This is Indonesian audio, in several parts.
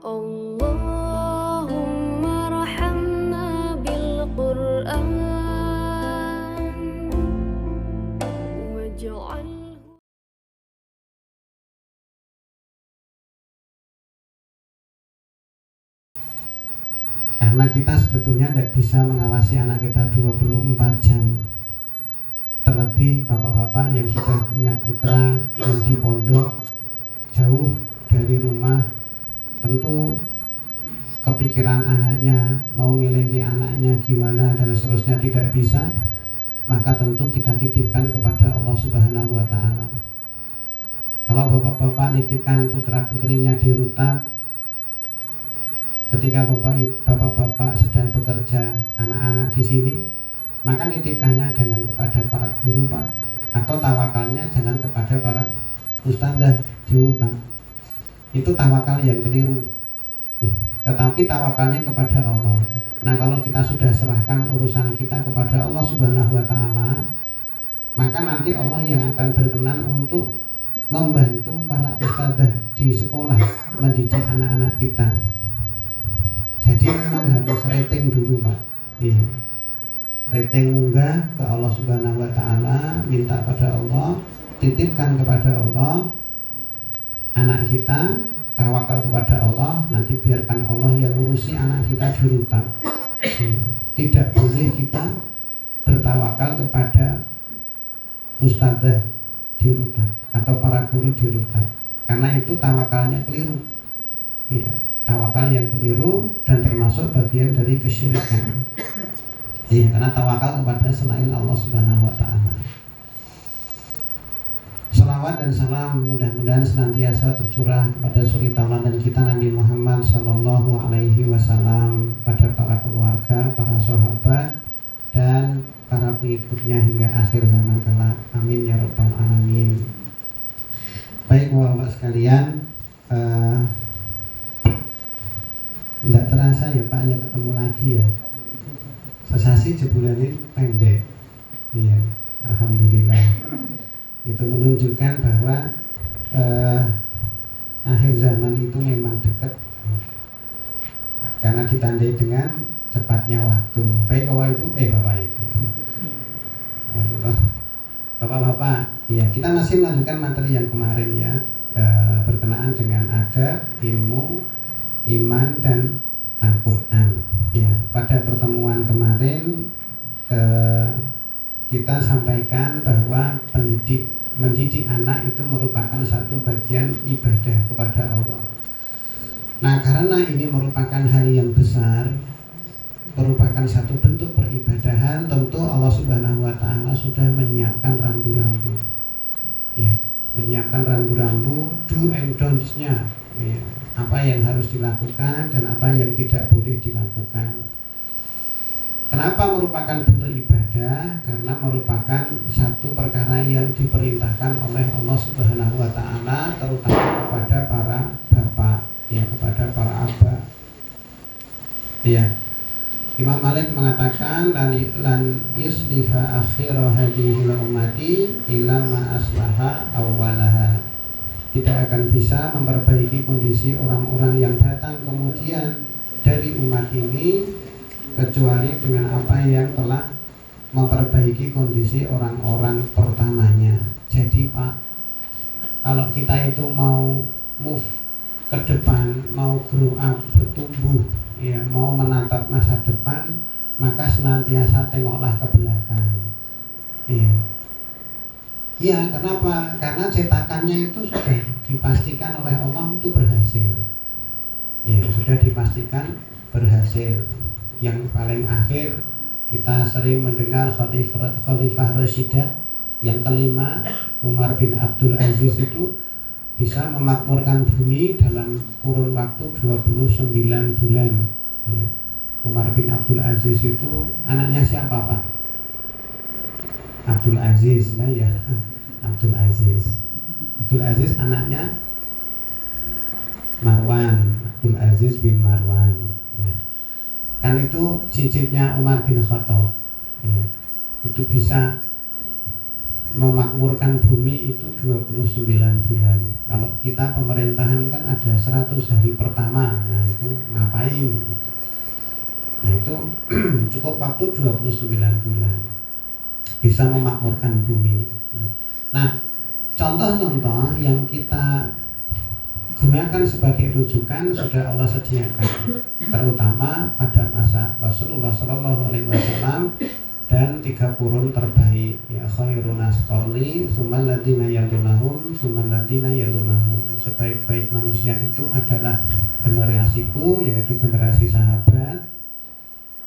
Allahumma rahamna bil Qur'an waj'alhu. Karena kita sebetulnya tidak bisa mengawasi anak kita 24 jam. Terlebih bapak-bapak yang sudah punya putra yang di pondok jauh dari rumah, tentu kepikiran anaknya, mau ngilingi anaknya gimana dan seterusnya tidak bisa. Maka tentu kita titipkan kepada Allah Subhanahu wa Ta'ala. Kalau bapak-bapak nitipkan putra-putrinya di Rutab, ketika bapak-bapak sedang bekerja, anak-anak di sini, maka nitipkannya jangan kepada para guru, Pak, atau tawakalnya jangan kepada para ustadzah di Rutab. Itu tawakal yang keliru. Tetapi tawakalnya kepada Allah. Nah, kalau kita sudah serahkan urusan kita kepada Allah Subhanahu wa Ta'ala, maka nanti Allah yang akan berkenan untuk membantu para ustadzah di sekolah mendidik anak-anak kita. Jadi memang harus rating dulu, Pak. Iya. Rating munggah ke Allah Subhanahu wa Ta'ala, minta pada Allah, titipkan kepada Allah anak kita, tawakal kepada Allah, nanti biarkan Allah yang ngurusi anak kita di Rutab. Tidak boleh kita bertawakal kepada ustadzah di Rutab atau para guru di Rutab, karena itu tawakalnya keliru. Iya. Tawakal yang keliru dan termasuk bagian dari kesyirikan. Iya, karena tawakal kepada selain Allah Subhanahu wa Ta'ala. Salawat dan salam mudah-mudahan senantiasa tercurah kepada suri tauladan kita Nabi Muhammad Sallallahu Alaihi Wasallam, pada para keluarga, para sahabat, dan para pengikutnya hingga akhir zaman kelak. Amin ya rabbal alamin. Baik bapak sekalian, tidak terasa ya Pak ya ketemu lagi ya. Sesasi jebulan ini pendek. Iya, alhamdulillah. Itu menunjukkan bahwa akhir zaman itu memang dekat, karena ditandai dengan cepatnya waktu. Baik bapak ibu, bapak-bapak, ya kita masih melanjutkan materi yang kemarin ya, berkenaan dengan adab, ilmu, iman dan Al-Quran. Ya, pada pertemuan kemarin kita sampaikan bahwa mendidik anak itu merupakan satu bagian ibadah kepada Allah. Nah, karena ini merupakan hal yang besar, merupakan satu bentuk peribadahan, tentu Allah Subhanahu wa Ta'ala sudah menyiapkan rambu-rambu. Ya, menyiapkan rambu-rambu do and don'ts-nya. Ya, apa yang harus dilakukan dan apa yang tidak boleh dilakukan. Kenapa merupakan bentuk ibadah? Karena merupakan satu perkara yang diperintahkan oleh Allah Subhanahu wa Ta'ala, terutama kepada para bapak, ya, kepada para abah. Ya. Imam Malik mengatakan lan yusliha akhira hadhil ummati illa ma aslaha awwalaha. Tidak akan bisa memperbaiki kondisi orang-orang yang datang kemudian dari umat ini kecuali dengan apa yang telah memperbaiki kondisi orang-orang pertamanya. Jadi Pak, kalau kita itu mau move ke depan, mau grow up, bertumbuh, ya, mau menatap masa depan, maka senantiasa tengoklah ke belakang. Iya. Ya, kenapa? Karena cetakannya itu sudah dipastikan oleh Allah itu berhasil. Ya, sudah dipastikan berhasil. Yang paling akhir kita sering mendengar Khalifah Rashidah yang kelima, Umar bin Abdul Aziz, itu bisa memakmurkan bumi dalam kurun waktu 29 bulan. Ya. Umar bin Abdul Aziz itu anaknya siapa Pak? Abdul Aziz, nah ya. Abdul Aziz anaknya Marwan, Abdul Aziz bin Marwan, ya. Kan itu cicitnya Umar bin Khattab, ya. Itu bisa memakmurkan bumi itu 29 bulan. Kalau kita pemerintahan kan ada 100 hari pertama, nah, asing. Nah itu cukup waktu 29 bulan bisa memakmurkan bumi. Nah contoh-contoh yang kita gunakan sebagai rujukan sudah Allah sediakan, terutama pada masa Rasulullah Shallallahu Alaihi Wasallam dan 3 kurun terbaik, ya khairun nas qarni, tsummal ladzina yalunahum, tsummal ladzina yalunahum. Sebaik-baik manusia itu adalah generasiku, yaitu generasi sahabat.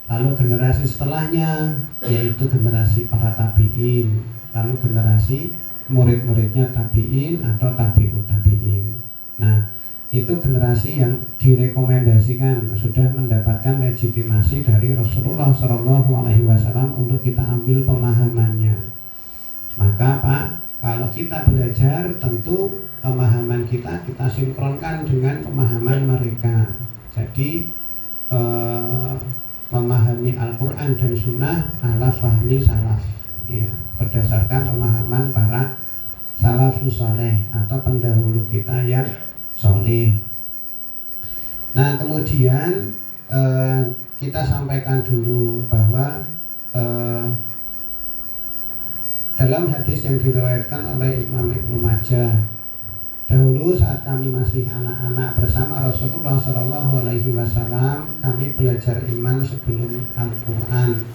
Lalu generasi setelahnya yaitu generasi para tabi'in, lalu generasi murid-muridnya tabi'in atau tabi'ut tabi'in. Nah, itu generasi yang direkomendasikan sudah mendapatkan legitimasi dari Rasulullah Shallallahu Alaihi Wasallam untuk kita ambil pemahamannya. Maka Pak, kalau kita belajar tentu pemahaman kita sinkronkan dengan pemahaman mereka. Jadi memahami Al-Quran dan Sunnah ala fahmi salaf, ya, berdasarkan pemahaman para salafus saleh atau pendahulu kita yang soleh. Nah kemudian kita sampaikan dulu bahwa dalam hadis yang diriwayatkan oleh Imam Ibnu Majah, dahulu saat kami masih anak-anak bersama Rasulullah Shallallahu Alaihi Wasallam, kami belajar iman sebelum Al-Quran.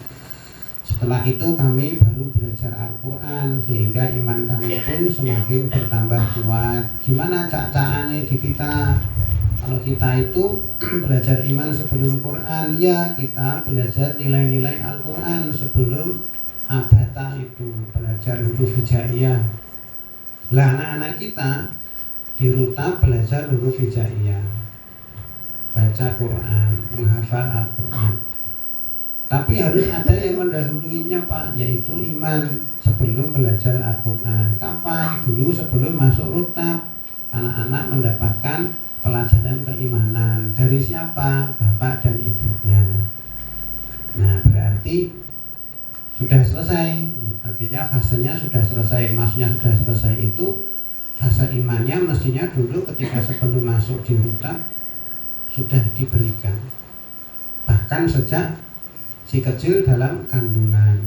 Setelah itu kami baru belajar Al-Quran, sehingga iman kami pun semakin bertambah kuat. Gimana cak-cakannya di kita? Kalau kita itu belajar iman sebelum Quran, ya kita belajar nilai-nilai Al-Quran sebelum abata itu, belajar huruf hijaiyah. Lah anak-anak kita dirutab belajar huruf hijaiyah, baca Quran, menghafal Al-Quran. Tapi harus ada yang mendahuluinya Pak, yaitu iman sebelum belajar Al-Quran. Kapan? Dulu sebelum masuk rutab, anak-anak mendapatkan pelajaran keimanan. Dari siapa? Bapak dan ibunya. Nah berarti sudah selesai, artinya fasenya sudah selesai. Maksudnya sudah selesai itu fase imannya mestinya dulu ketika sebelum masuk di rutab sudah diberikan. Bahkan sejak si kecil dalam kandungan.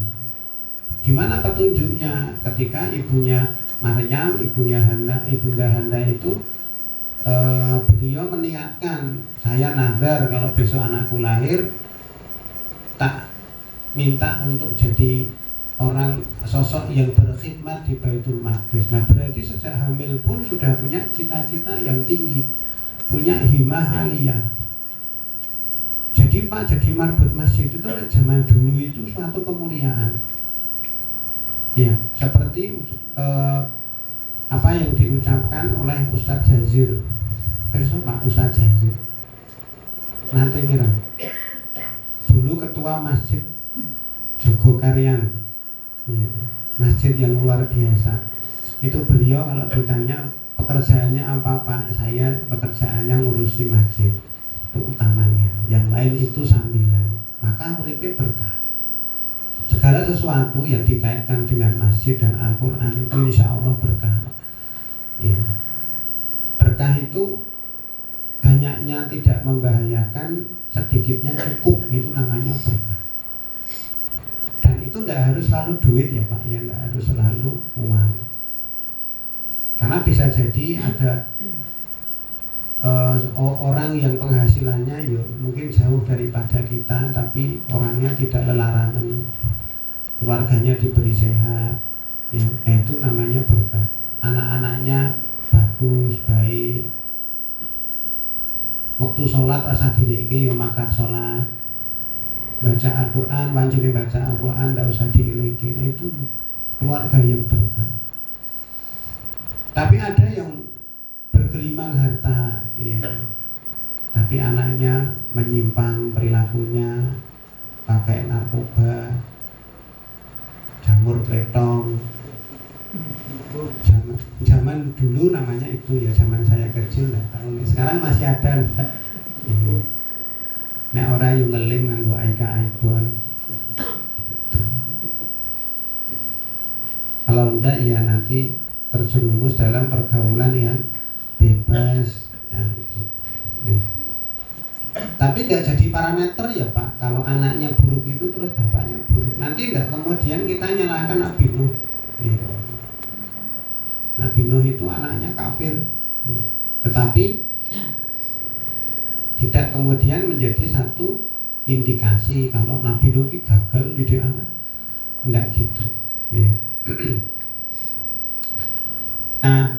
Gimana petunjuknya? Ketika ibunya Maryam, ibunda Hana itu beliau meniatkan, saya nazar kalau besok anakku lahir tak minta untuk jadi orang sosok yang berkhidmat di Baitul Maqdis. Nah berarti sejak hamil pun sudah punya cita-cita yang tinggi, punya himmah aliyah. Jadi Pak, jadi marbot masjid itu zaman dulu itu suatu kemuliaan. Ya, seperti apa yang diucapkan oleh Ustadz Jazir. Perso Pak Ustadz Jazir. Nanti kira. Dulu ketua masjid Jogokarian. Ya, masjid yang luar biasa. Itu beliau kalau ditanya pekerjaannya apa Pak? Saya pekerjaannya ngurusi masjid. Itu utamanya, yang lain itu sambilan. Maka uripe berkah. Segala sesuatu yang dikaitkan dengan masjid dan Al-Quran itu insya Allah berkah. Ya. Berkah itu banyaknya tidak membahayakan, sedikitnya cukup, itu namanya berkah. Dan itu tidak harus selalu duit ya Pak, ya nggak harus selalu uang. Karena bisa jadi ada orang yang penghasilannya mungkin jauh daripada kita, tapi orangnya tidak lelarangan, keluarganya diberi sehat, ya, itu namanya berkah. Anak-anaknya bagus, baik, waktu sholat rasa dileke yo makat sholat, baca Al-Quran, pancene baca Al-Quran tidak usah diilingi, itu keluarga yang berkah. Tapi ada yang bergelimang harta, ya, tapi anaknya menyimpang perilakunya, pakai narkoba, jamur kletong. Zaman dulu namanya itu ya, zaman saya kecil nggak tahu. Sekarang masih ada. Nek ora yo ngelim nganggo iPhone. Kalau enggak ya nanti terjerumus dalam pergaulan yang bebas ya, gitu. Tapi nggak jadi parameter ya Pak. Kalau anaknya buruk itu terus bapaknya buruk. Nanti nggak kemudian kita nyalahkan Nabi Nuh. Gitu. Nabi Nuh itu anaknya kafir. Tetapi tidak kemudian menjadi satu indikasi kalau Nabi Nuh gagal didik anak. Enggak gitu. Nah,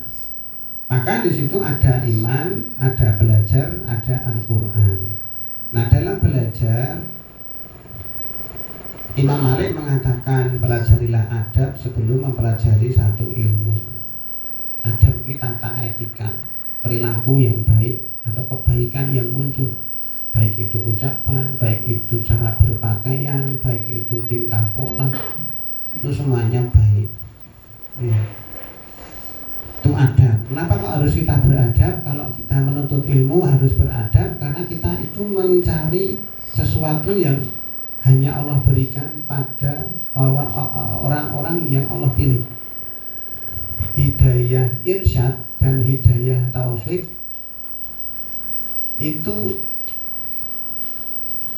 maka di situ ada iman, ada belajar, ada Al-Quran. Nah, dalam belajar Imam Malik mengatakan pelajarilah adab sebelum mempelajari satu ilmu. Adab itu tata etika, perilaku yang baik atau kebaikan yang muncul, baik itu ucapan, baik itu cara berpakaian, baik itu tingkah pola, itu semuanya baik. Ya. Itu adab. Kenapa kok harus kita beradab? Kalau kita menuntut ilmu harus beradab karena kita itu mencari sesuatu yang hanya Allah berikan pada orang-orang yang Allah pilih. Hidayah irsyad dan hidayah taufik itu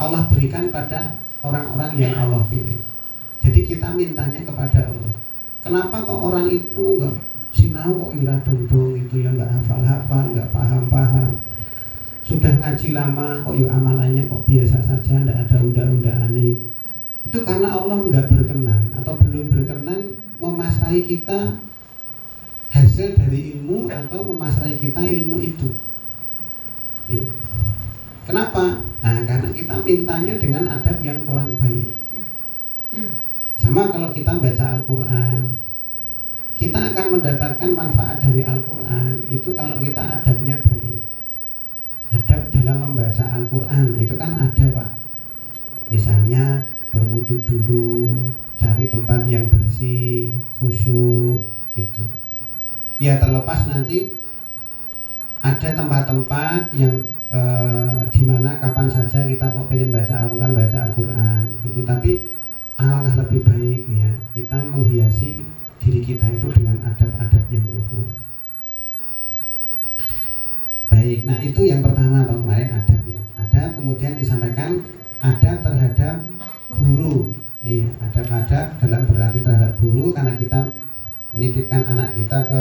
Allah berikan pada orang-orang yang Allah pilih. Jadi kita mintanya kepada Allah. Kenapa kok orang itu enggak sinau kok ira dong itu ya, nggak hafal-hafal, nggak paham-paham, sudah ngaji lama kok yuk amalannya kok biasa saja, nggak ada unda-undaan nih. Itu karena Allah nggak berkenan atau belum berkenan memasrahi kita hasil dari ilmu atau memasrahi kita ilmu itu. Ya. Kenapa? Nah, karena kita mintanya dengan adab yang kurang baik. Sama kalau kita baca Al-Quran, kita akan mendapatkan manfaat dari Al-Quran itu kalau kita adabnya baik. Adab dalam membaca Al-Quran itu kan ada Pak. Misalnya berwudu dulu, cari tempat yang bersih, khusyuk itu. Ya terlepas nanti ada tempat-tempat yang di mana kapan saja kita kok pengen baca Al-Quran itu, tapi alangkah lebih baik ya kita menghiasi diri kita itu dengan adab-adab yang luhur. Baik, nah itu yang pertama tahun kemarin adab ya. Adab kemudian disampaikan adab terhadap guru. Iya, adab-adab dalam berarti terhadap guru karena kita menitipkan anak kita ke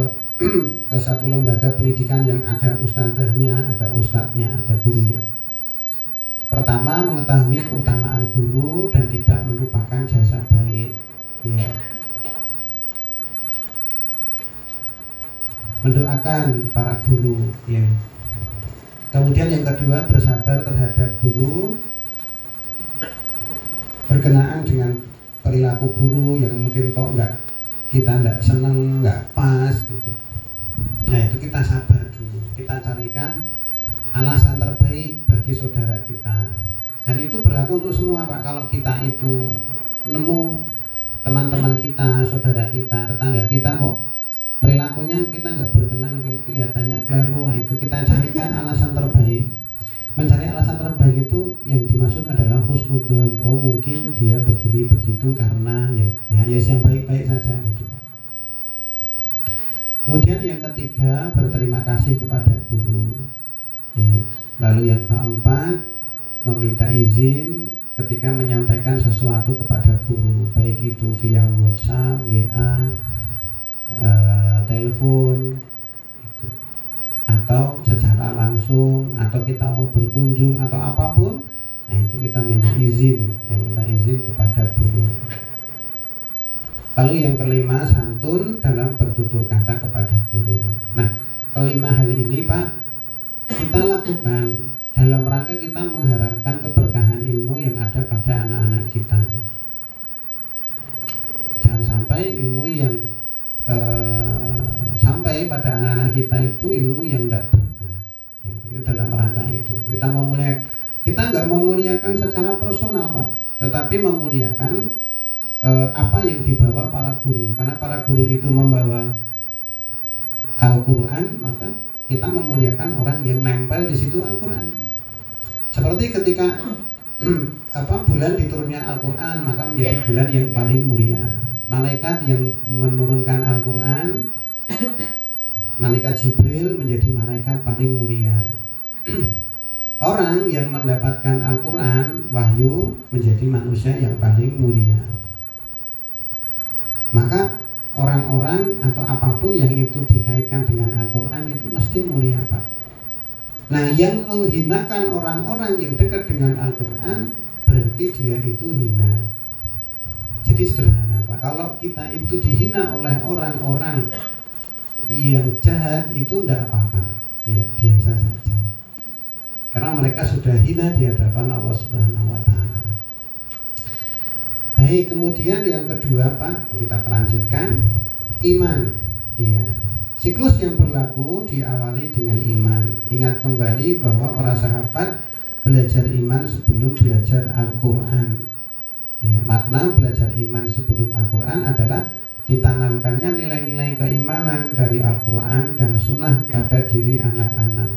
satu lembaga pendidikan yang ada ustadzahnya, ada ustadznya, ada gurunya. Pertama, mengetahui keutamaan guru dan tidak melupakan jasa baik. Ya. Mendoakan para guru ya. Kemudian yang kedua, bersabar terhadap guru berkenaan dengan perilaku guru yang mungkin kok kita nggak seneng, nggak pas gitu. Nah itu kita sabar dulu, kita carikan alasan terbaik bagi saudara kita. Dan itu berlaku untuk semua Pak. Kalau kita itu nemu teman-teman kita, saudara kita, tetangga kita kok perilakunya kita nggak berkenan, kelihatannya keliru, itu kita carikan alasan terbaik. Mencari alasan terbaik itu yang dimaksud adalah husnudzon. Oh mungkin dia begini begitu karena ya yang baik-baik saja gitu. Kemudian yang ketiga, berterima kasih kepada guru. Lalu yang keempat, meminta izin ketika menyampaikan sesuatu kepada guru, baik itu via WhatsApp, WA, telepon gitu. Atau secara langsung, atau kita mau berkunjung atau apapun. Nah itu kita minta izin, minta izin kepada guru. Lalu yang kelima, santun dalam bertutur kata kepada guru. Nah kelima hal ini Pak kita lakukan dalam rangka kita mengharapkan keberkahan ilmu yang ada pada anak-anak kita. Jangan sampai ilmu yang sampai pada anak-anak kita itu ilmu yang tidak berkah ya, itu dalam rangka itu kita nggak memuliakan secara personal Pak, tetapi memuliakan apa yang dibawa para guru. Karena para guru itu membawa Al-Quran, maka kita memuliakan orang yang nempel di situ Al-Quran. Seperti ketika bulan diturunnya Al-Quran, maka menjadi bulan yang paling mulia. Malaikat yang menurunkan Al-Quran, malaikat Jibril menjadi malaikat paling mulia. orang yang mendapatkan Al-Quran, wahyu, menjadi manusia yang paling mulia. Maka orang-orang atau apapun yang itu dikaitkan dengan Al-Quran itu mesti mulia, Pak. Nah, yang menghinakan orang-orang yang dekat dengan Al-Quran berarti dia itu hina. Jadi sederhana, Pak. Kalau kita itu dihina oleh orang-orang yang jahat itu tidak apa-apa, ya, biasa saja. Karena mereka sudah hina di hadapan Allah Subhanahu wa Ta'ala. Baik, kemudian yang kedua, Pak, kita lanjutkan iman. Iya. Siklus yang berlaku diawali dengan iman. Ingat kembali bahwa para sahabat belajar iman sebelum belajar Al-Quran. Ya, makna belajar iman sebelum Al-Quran adalah ditanamkannya nilai-nilai keimanan dari Al-Quran dan Sunnah pada diri anak-anak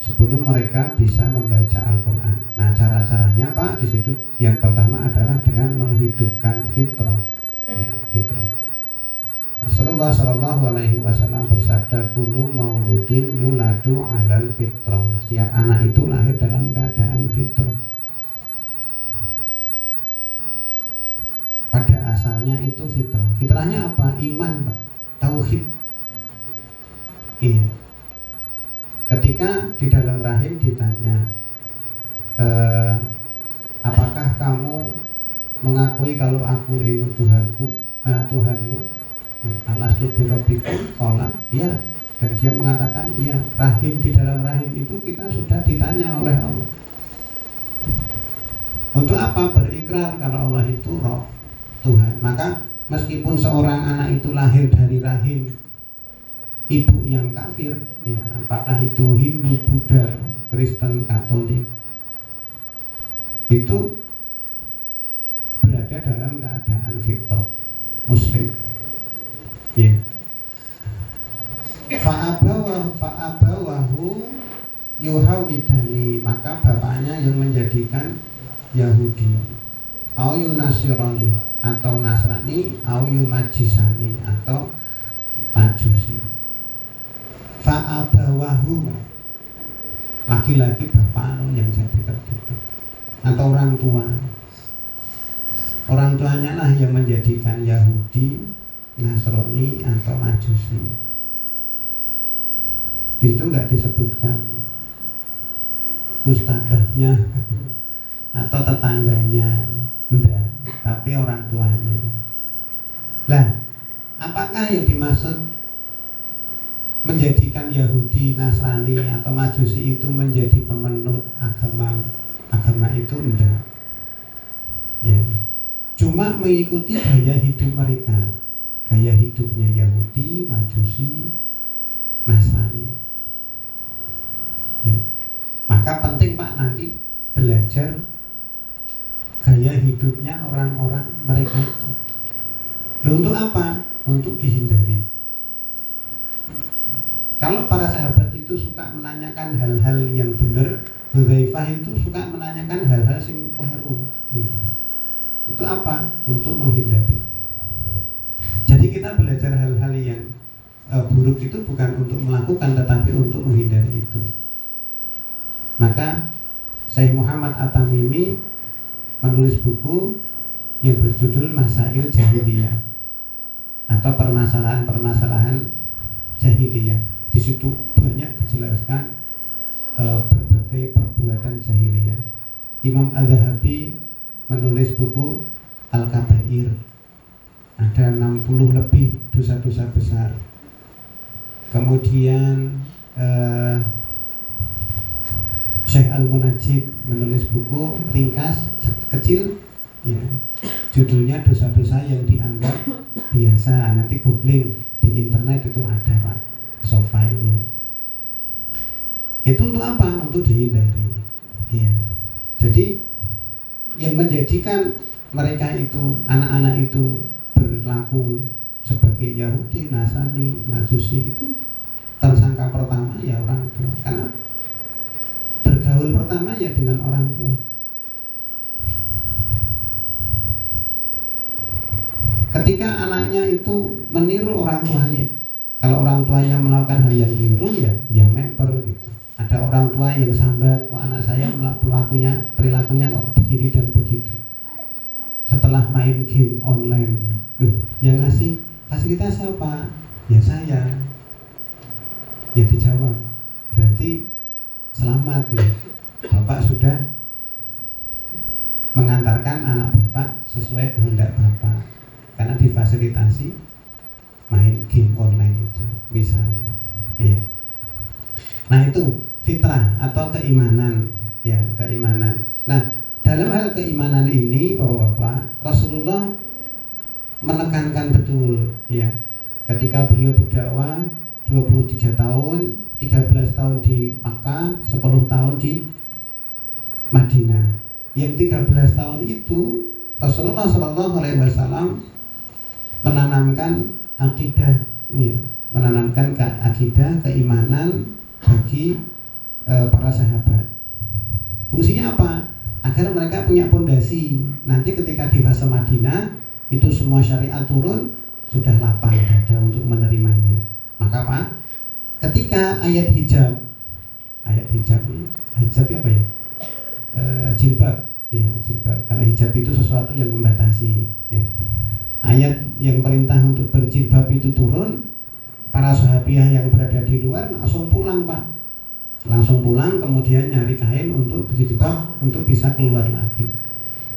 sebelum mereka bisa membaca Al-Quran. Nah, cara-caranya, Pak, di situ yang pertama adalah dengan menghidupkan fitrah. Ya, fitrah. Rasulullah Shallallahu Alaihi Wasallam bersabda, "Kullu mauludin yuladu alal fitrah." Setiap anak itu lahir dalam keadaan fitrah. Pada asalnya itu fitrah. Fitrahnya apa? Iman, Pak. Tauhid. Iya. Ketika di dalam rahim ditanya, apakah kamu mengakui kalau aku ini Tuhanku, Tuhanmu? Alastu birabbikum, qala ya, dan dia mengatakan iya. Rahim, di dalam rahim itu kita sudah ditanya oleh Allah. Untuk apa? Berikrar kalau Allah itu Roh, Tuhan. Maka meskipun seorang anak itu lahir dari rahim ibu yang kafir, ya, apakah itu Hindu, Buddha, Kristen, Katolik, itu berada dalam keadaan fitrah Muslim. Ya. Fa'abawahu yuhawidani, maka bapaknya yang menjadikan Yahudi, au yunasirani atau Nasrani, au yumajisani atau Majusi. Fa'abawahu, laki-laki bapak yang jadi tertuduh, atau orang tua. Orang tuanya lah yang menjadikan Yahudi, Nasrani atau Majusi. Di situ nggak disebutkan ustadzahnya atau tetangganya, enggak, tapi orang tuanya. Lah, apakah yang dimaksud menjadikan Yahudi, Nasrani atau Majusi itu menjadi pemeluk agama itu? Enggak. Ya. Cuma mengikuti gaya hidup mereka. Gaya hidupnya Yahudi, Majusi, Nasrani. Ya. Maka penting, Pak, nanti belajar gaya hidupnya orang-orang mereka itu. Untuk apa? Untuk dihindari. Kalau para sahabat itu suka menanyakan hal-hal yang benar, Hudzaifah itu suka menanyakan hal-hal yang keliru. Untuk apa? Untuk menghindari. Jadi kita belajar hal-hal yang buruk itu bukan untuk melakukan, tetapi untuk menghindari itu. Maka Syekh Muhammad At-Tamimi menulis buku yang berjudul Masail Jahiliyah atau permasalahan-permasalahan jahiliyah. Di situ banyak dijelaskan berbagai perbuatan jahiliyah. Imam Al-Zahabi menulis buku Al-Kabair. Ada 60 lebih dosa-dosa besar. Kemudian Syekh Al-Munajjid menulis buku ringkas kecil, ya, judulnya dosa-dosa yang dianggap biasa. Nanti googling di internet itu ada, Pak, softfile-nya. Itu untuk apa? Untuk dihindari. Ya. Jadi yang menjadikan mereka itu, anak-anak itu berlaku sebagai Yahudi, Nasrani, Majusi itu tersangka pertama ya orang tua. Karena bergaul pertama ya dengan orang tua. Ketika anaknya itu meniru orang tuanya, kalau orang tuanya melakukan hal yang keliru ya member gitu. Ada ada orang tua yang sambat, kok anak saya perilakunya kok begini dan begitu. Setelah main game online, yang ngasih fasilitas siapa? Ya saya. Ya dijawab, berarti selamat ya, Bapak sudah mengantarkan anak Bapak sesuai kehendak Bapak, karena difasilitasi main game online itu misalnya ya. Nah itu fitrah atau keimanan ya, keimanan. Nah dalam hal keimanan ini Bapak-bapak, Rasulullah menekankan betul ya, ketika beliau berdakwah 23 tahun, 13 tahun di Makkah, 10 tahun di Madinah. Yang 13 tahun itu Rasulullah SAW menanamkan akidah ya, menanamkan akidah keimanan bagi para sahabat. Fungsinya apa? Agar mereka punya pondasi. Nanti ketika di fase Madinah itu semua syariat turun, sudah lapang dada untuk menerimanya. Maka apa? Ketika ayat hijab apa ya? Jilbab, ya jilbab. Karena hijab itu sesuatu yang membatasi. Ya. Ayat yang perintah untuk berjilbab itu turun, para sahabiah yang berada di luar langsung pulang Pak, langsung pulang kemudian nyari kain untuk berjilbab untuk bisa keluar lagi.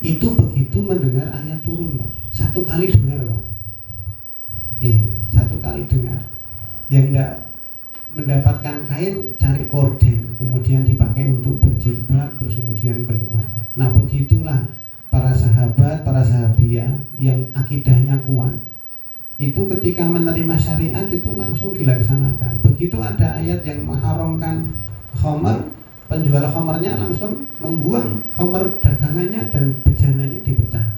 Itu begitu mendengar ayat turun Pak, satu kali dengar Pak, satu kali dengar. Yang tidak mendapatkan kain cari korden, kemudian dipakai untuk berjilbab, terus kemudian keluar. Nah begitulah para sahabat, para sahabiah yang akidahnya kuat, itu ketika menerima syariat itu langsung dilaksanakan. Begitu ada ayat yang mengharamkan khamar, penjual khamarnya langsung membuang khamar dagangannya dan bejananya dipecahkan.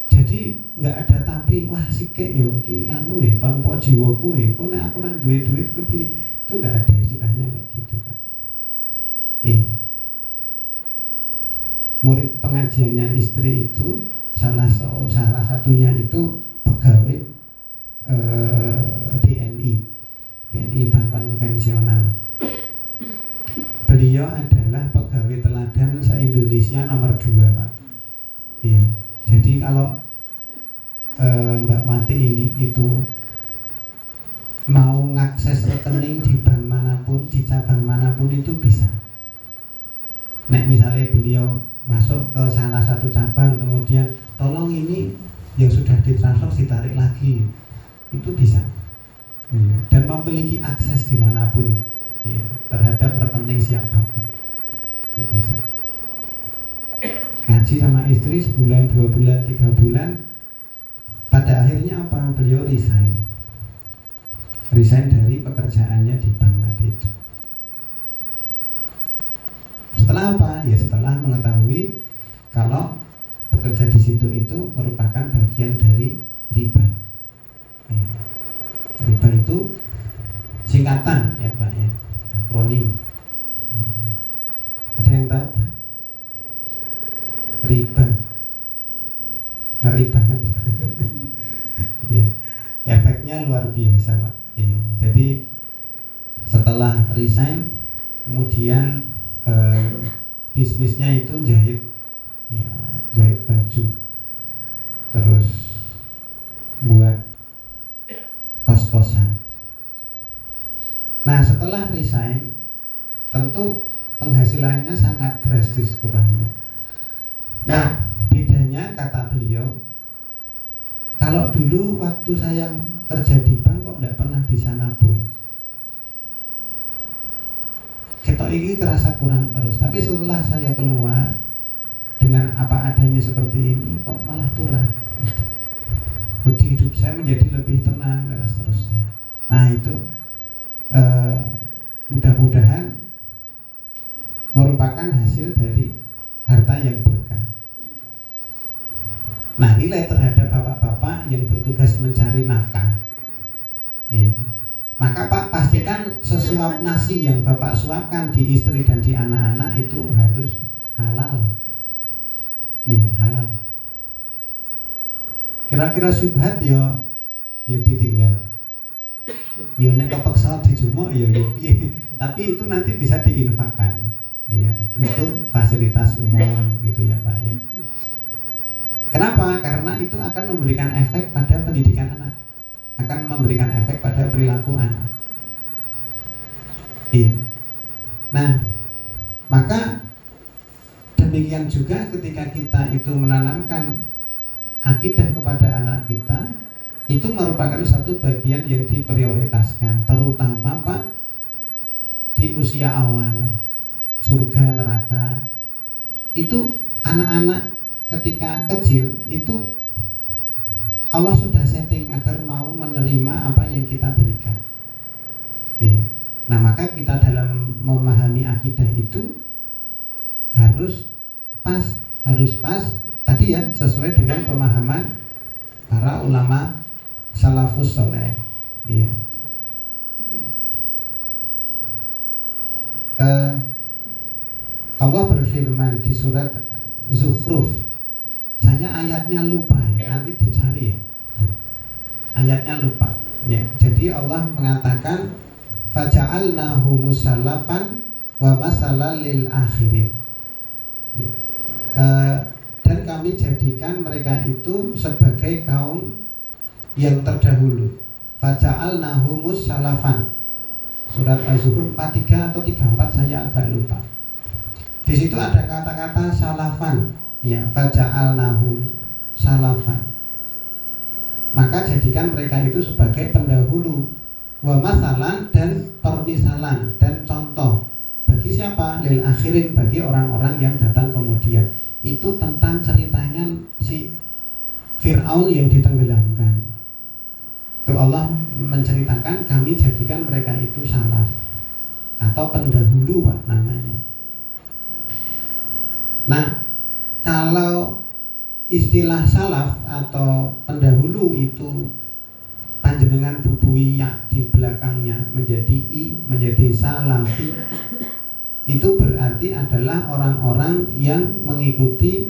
Jadi nggak ada tapi wah sikek yo ki anu pangpo jiwaku kok nek aku ora duwe duit kepiye, itu nggak ada istilahnya kayak gitu kan. Murid pengajiannya istri itu salah satunya itu pegawai BNI Bank Konvensional. Beliau adalah pegawai teladan se-Indonesia nomor 2 Pak. Iya. Jadi kalau Mbak Wati ini itu mau ngakses rekening di bank manapun, di cabang manapun itu bisa. Nek misalnya beliau masuk ke salah satu cabang, kemudian tolong ini yang sudah ditransfer ditarik lagi, itu bisa. Dan memiliki akses dimanapun ya, terhadap rekening siapapun, itu bisa. Ngaji sama istri sebulan, 2 bulan, 3 bulan, pada akhirnya apa? Beliau resign dari pekerjaannya di bank tadi itu. Setelah apa? Ya setelah mengetahui kalau bekerja di situ itu merupakan bagian dari riba. Riba itu singkatan ya Pak ya, akronim. Ada yang tahu? Riba, ngeri banget. Ya, efeknya luar biasa Pak. Ya, jadi setelah resign, kemudian bisnisnya itu jahit, ya, jahit baju, terus buat kos-kosan. Nah setelah resign, tentu penghasilannya sangat drastis kurangnya. Nah bedanya kata beliau, kalau dulu waktu saya kerja di bank kok tidak pernah bisa nabung, ketok ini terasa kurang terus. Tapi setelah saya keluar dengan apa adanya seperti ini, kok malah turun. Budi hidup saya menjadi lebih tenang dan seterusnya. Nah itu mudah-mudahan merupakan hasil dari harta yang berkah. Nah nilai terhadap bapak-bapak yang bertugas mencari nafkah, maka Pak pastikan sesuap nasi yang bapak suapkan di istri dan di anak-anak itu harus halal. Halal. Kira-kira syubhat ya ditinggal. Ya nek kepeksa dijumuk ya piye. Tapi itu nanti bisa diinfakkan ya untuk fasilitas umum gitu ya Pak ya. Kenapa? Karena itu akan memberikan efek pada pendidikan anak, akan memberikan efek pada perilaku anak. Iya. Nah, maka demikian juga ketika kita itu menanamkan akidah kepada anak kita, itu merupakan satu bagian yang diprioritaskan, terutama Pak di usia awal, surga neraka. Itu anak-anak ketika kecil itu Allah sudah setting agar mau menerima apa yang kita berikan. Nah maka kita dalam memahami akidah itu harus pas tadi ya, sesuai dengan pemahaman para ulama salafus soleh. Iya. Allah berfirman di surat Zukhruf. Saya ayatnya lupa ya, nanti dicari ya. Ayatnya lupa. Ya, jadi Allah mengatakan faja'alnahu musallafan wa masalan lil akhirin. Ya. Dan kami jadikan mereka itu sebagai kaum yang terdahulu. Faja'alnahu musallafan. Surat Az-Zukhruf 43 atau 34 saya agak lupa. Di situ ada kata-kata salafan, ya, faja'alnahu salafan. Maka jadikan mereka itu sebagai pendahulu, wa masalan dan permisalan dan contoh. Bagi siapa? Lil akhirin, bagi orang-orang yang datang kemudian. Itu tentang ceritanya si Fir'aun yang ditenggelamkan. Itu Allah menceritakan kami jadikan mereka itu salaf atau pendahulu Pak namanya. Nah, kalau istilah salaf atau pendahulu itu panjenengan bubui ya di belakangnya menjadi i, menjadi salafi, itu berarti adalah orang-orang yang mengikuti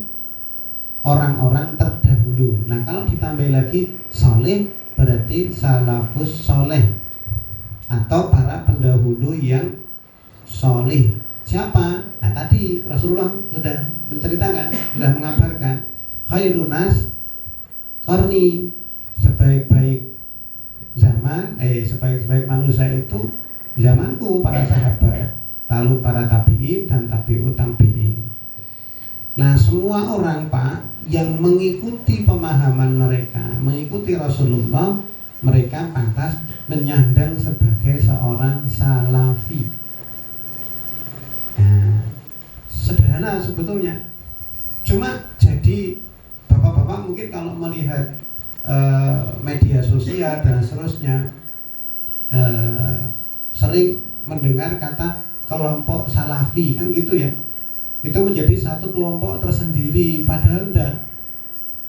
orang-orang terdahulu. Nah, kalau ditambah lagi soleh berarti salafus soleh atau para pendahulu yang soleh. Siapa? Nah tadi Rasulullah sudah menceritakan, sudah mengabarkan khairunas qarni, sebaik-baik zaman, sebaik-baik manusia itu zamanku, para sahabat, lalu para tabi'in dan tabi'ut tabi'in. Nah semua orang Pak yang mengikuti pemahaman mereka, mengikuti Rasulullah, mereka pantas menyandang sebagai seorang salafi. Nah, sederhana sebetulnya. Cuma jadi bapak-bapak mungkin kalau melihat media sosial dan seterusnya sering mendengar kata kelompok salafi kan gitu ya. Itu menjadi satu kelompok tersendiri, padahal enggak.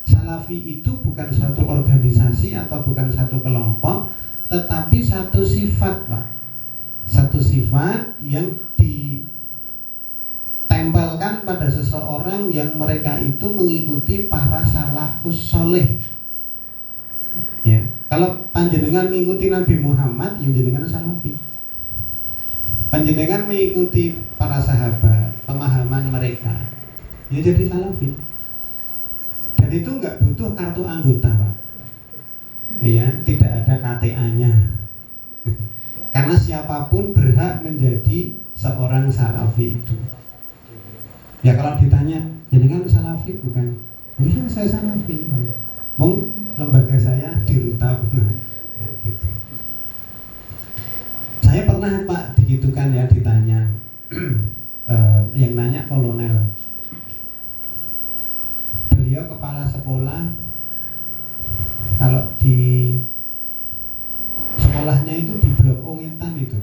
Salafi itu bukan satu organisasi atau bukan satu kelompok, tetapi satu sifat Pak. Satu sifat yang ditempelkan pada seseorang yang mereka itu mengikuti para salafus soleh. Ya, kalau panjenengan mengikuti Nabi Muhammad, ya jenengan salafi. Panjenengan mengikuti para sahabat, pemahaman mereka, ya jadi salafi. Dan itu nggak butuh kartu anggota Pak. Ya, tidak ada KTA-nya. Karena siapapun berhak menjadi seorang salafi itu. Ya kalau ditanya, jenengan salafi bukan? Oh iya saya salafi. Mau lembaga saya dirutab. Ya, gitu. Saya pernah Pak digitukan ya, ditanya yang nanya kolonel. Beliau kepala sekolah, kalau di sekolahnya itu di Blok Ongitan itu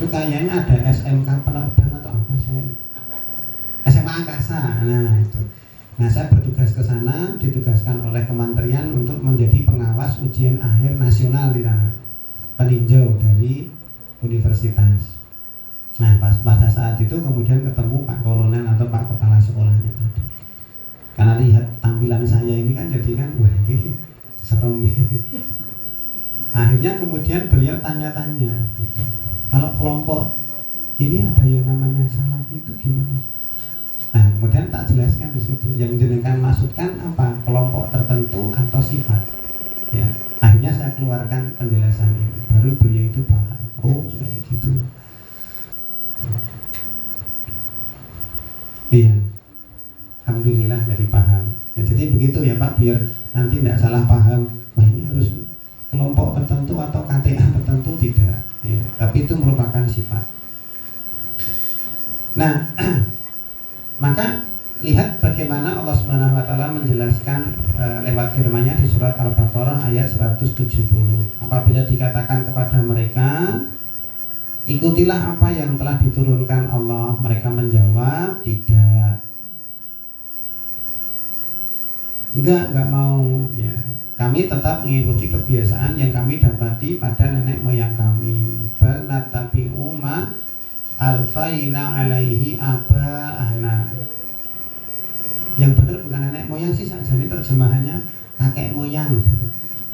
kayaknya ada SMK penerbang atau apa, saya SMA Angkasa. Nah itu, nah saya bertugas ke sana, ditugaskan oleh kementerian untuk menjadi pengawas ujian akhir nasional di sana, peninjau dari universitas. Nah pada saat itu kemudian ketemu Pak Kolonel atau Pak Kepala Sekolahnya tadi. Karena lihat tampilan saya ini kan jadi kan, wah ini serem. Akhirnya akhirnya kemudian beliau tanya-tanya gitu. Kalau kelompok ini ada yang namanya salaf itu gimana? Nah, kemudian tak jelaskan di situ. Yang jenengan maksudkan apa? Kelompok tertentu atau sifat? Ya, akhirnya saya keluarkan penjelasan ini. Baru beliau itu paham. Oh, kayak gitu. Iya. Alhamdulillah jadi paham. Ya, jadi begitu ya Pak, biar nanti tidak salah paham. Wah, ini harus kelompok tertentu atau KTA tertentu, tidak. Ya, tapi itu merupakan sifat. Nah, maka lihat bagaimana Allah Subhanahu wa taala menjelaskan lewat firman-Nya di surat Al-Baqarah ayat 170. Apabila dikatakan kepada mereka, ikutilah apa yang telah diturunkan Allah, mereka menjawab, tidak. Enggak mau ya. Kami tetap mengikuti kebiasaan yang kami dapati pada nenek moyang kami. Bal natabi'u ma alfaina alaihi aba'ana. Yang benar bukan nenek moyang sih saja, ini terjemahannya kakek moyang.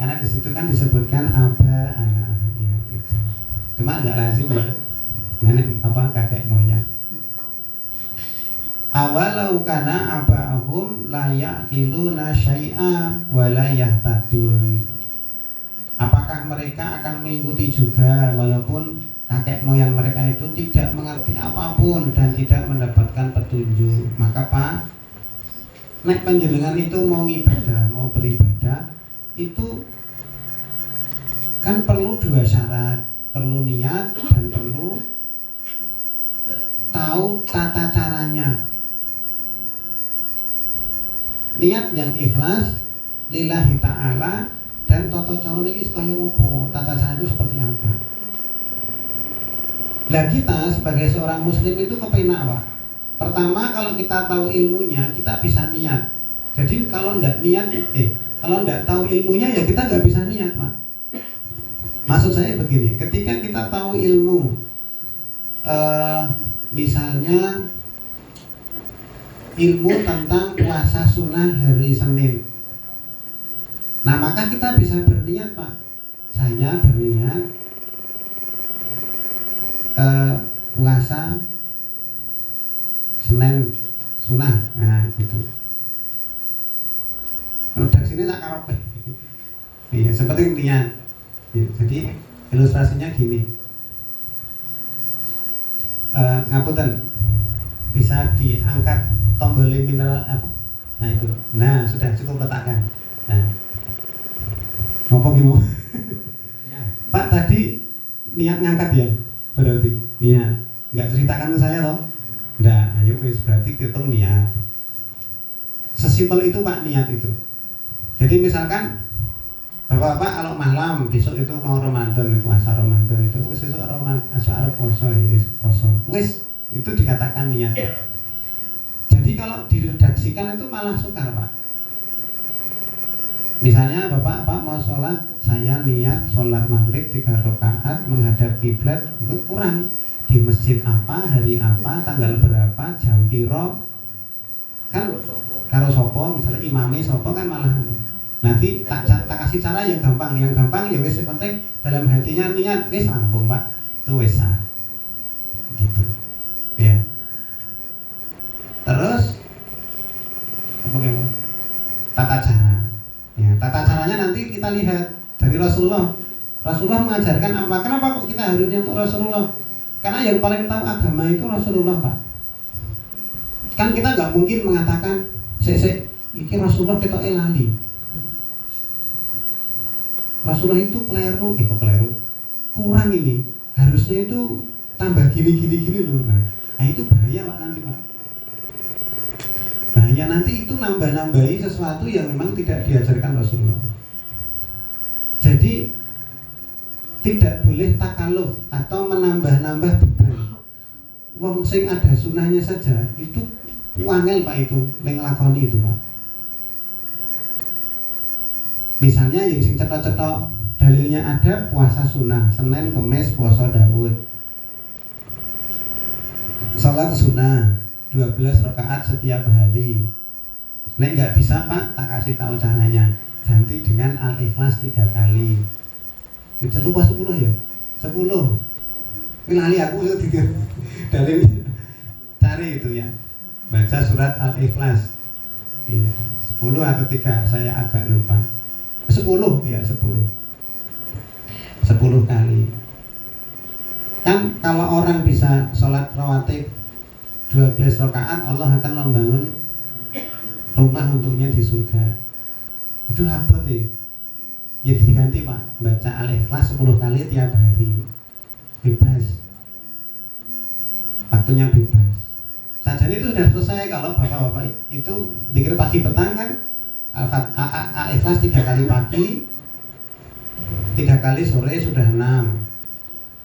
Karena di situ kan disebutkan aba'ana ya, gitu. Cuma enggak lazim ya. Nenek kakek moyang. Awalau kana aba'ahum la ya'qiluna syai'a wa la yahtadun. Apakah mereka akan mengikuti juga walaupun kakek moyang mereka itu tidak mengerti apapun dan tidak mendapatkan petunjuk? Maka Pak, nek panjenengan itu mau ibadah, mau beribadah, itu kan perlu dua syarat, perlu niat dan perlu tahu tata caranya. Niat yang ikhlas lillahi ta'ala dan tata cara niki kaya opo, tata cara itu seperti apa. Lah kita sebagai seorang muslim itu kepenak Pak. Pertama, kalau kita tahu ilmunya, kita bisa niat. Jadi kalau enggak niat, kalau enggak tahu ilmunya ya kita enggak bisa niat Pak. Maksud saya begini, ketika kita tahu ilmu, misalnya ilmu tentang puasa sunnah hari Senin. Nah, maka kita bisa berniat Pak. Saya berniat puasa Senin sunnah. Nah, gitu. Redaksinya tak karepe. Iya, seperti niat. Ya, jadi ilustrasinya gini. Ngapunten, bisa diangkat tombol mineral apa? Nah itu. Nah sudah cukup letakkan. Nah, ngopo gimana? Pak tadi niat ngangkat ya? Berarti niat. Nggak ceritakan ke saya toh? Nggak. Ayo wis berarti hitung niat. Sesimpel itu Pak niat itu. Jadi misalkan Bapak-bapak kalau malam besok itu mau Ramadan, puasa Ramadan itu wis esuk Ramadan arep poso ya poso. Wis itu dikatakan niat. Jadi kalau diredaksikan itu malah sukar Pak. Misalnya Bapak mau sholat, saya niat sholat maghrib 3 rakaat menghadap kiblat, itu kurang. Di masjid apa, hari apa, tanggal berapa, jam piro, kan karo sopo, misalnya imami sopo kan malah. Nanti tak kasih cara yang gampang ya wis penting dalam hatinya niat wis rampung Pak, itu wis sah. Gitu. Ya. Terus tata cara. Ya, tata caranya nanti kita lihat dari Rasulullah. Rasulullah mengajarkan apa? Kenapa kok kita harusnya untuk Rasulullah? Karena yang paling tahu agama itu Rasulullah Pak. Kan kita nggak mungkin mengatakan iki Rasulullah kita lali. Rasulullah itu keliru, kurang ini. Harusnya itu tambah gini loh. Nah itu bahaya Pak nanti Pak. Bahaya nanti itu nambah-nambahi sesuatu yang memang tidak diajarkan Rasulullah. Jadi tidak boleh takaluf atau menambah-nambah beban. Wong sing ada sunahnya saja itu wangel Pak itu, yang nglakoni itu Pak. Misalnya yang sing cetok-cetok dalilnya ada puasa sunnah, Senin, Kemis, puasa Daud. Salat sunnah 12 rakaat setiap hari. Nek nggak bisa Pak, tak kasih tahu caranya. Ganti dengan Al-Ikhlas 3 kali. Itu lupa 10 ya? 10. Pilih aku itu dalil cari itu ya. Baca surat Al-Ikhlas. Iya, 10 atau 3 saya agak lupa. 10 ya 10 kali. Kan kalau orang bisa sholat rawatib 12 rakaat, Allah akan membangun rumah untuknya di surga. Aduh abot ya. Jadi diganti Pak, baca Al-Ikhlas 10 kali tiap hari. Bebas. Waktunya bebas. Saja itu sudah selesai. Kalau bapak-bapak itu dikira pagi petang kan, Al-Ikhlas 3 kali pagi, 3 kali sore sudah 6.